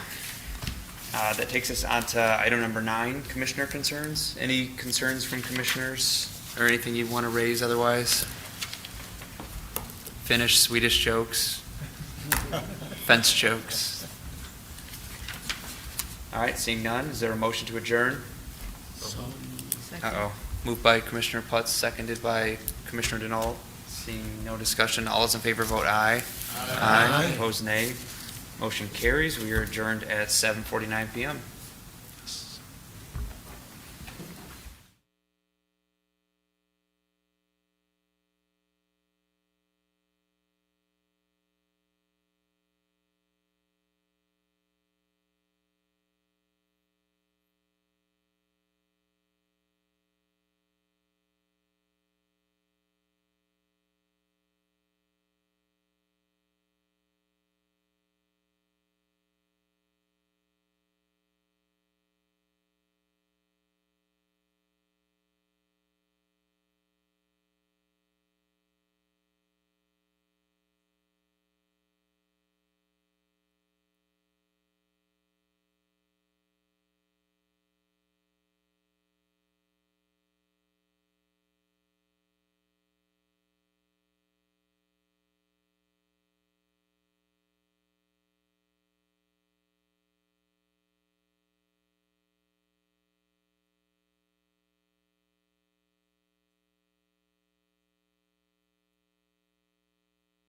That takes us on to item number 9, commissioner concerns. Any concerns from commissioners or anything you want to raise otherwise? Finnish, Swedish jokes, fence jokes. All right, seeing none, is there a motion to adjourn? Uh-oh. Moved by Commissioner Putz, seconded by Commissioner Denault. Seeing no discussion, all those in favor vote aye. Aye. Opposed, nay. Motion carries. We are adjourned at 7:49 PM.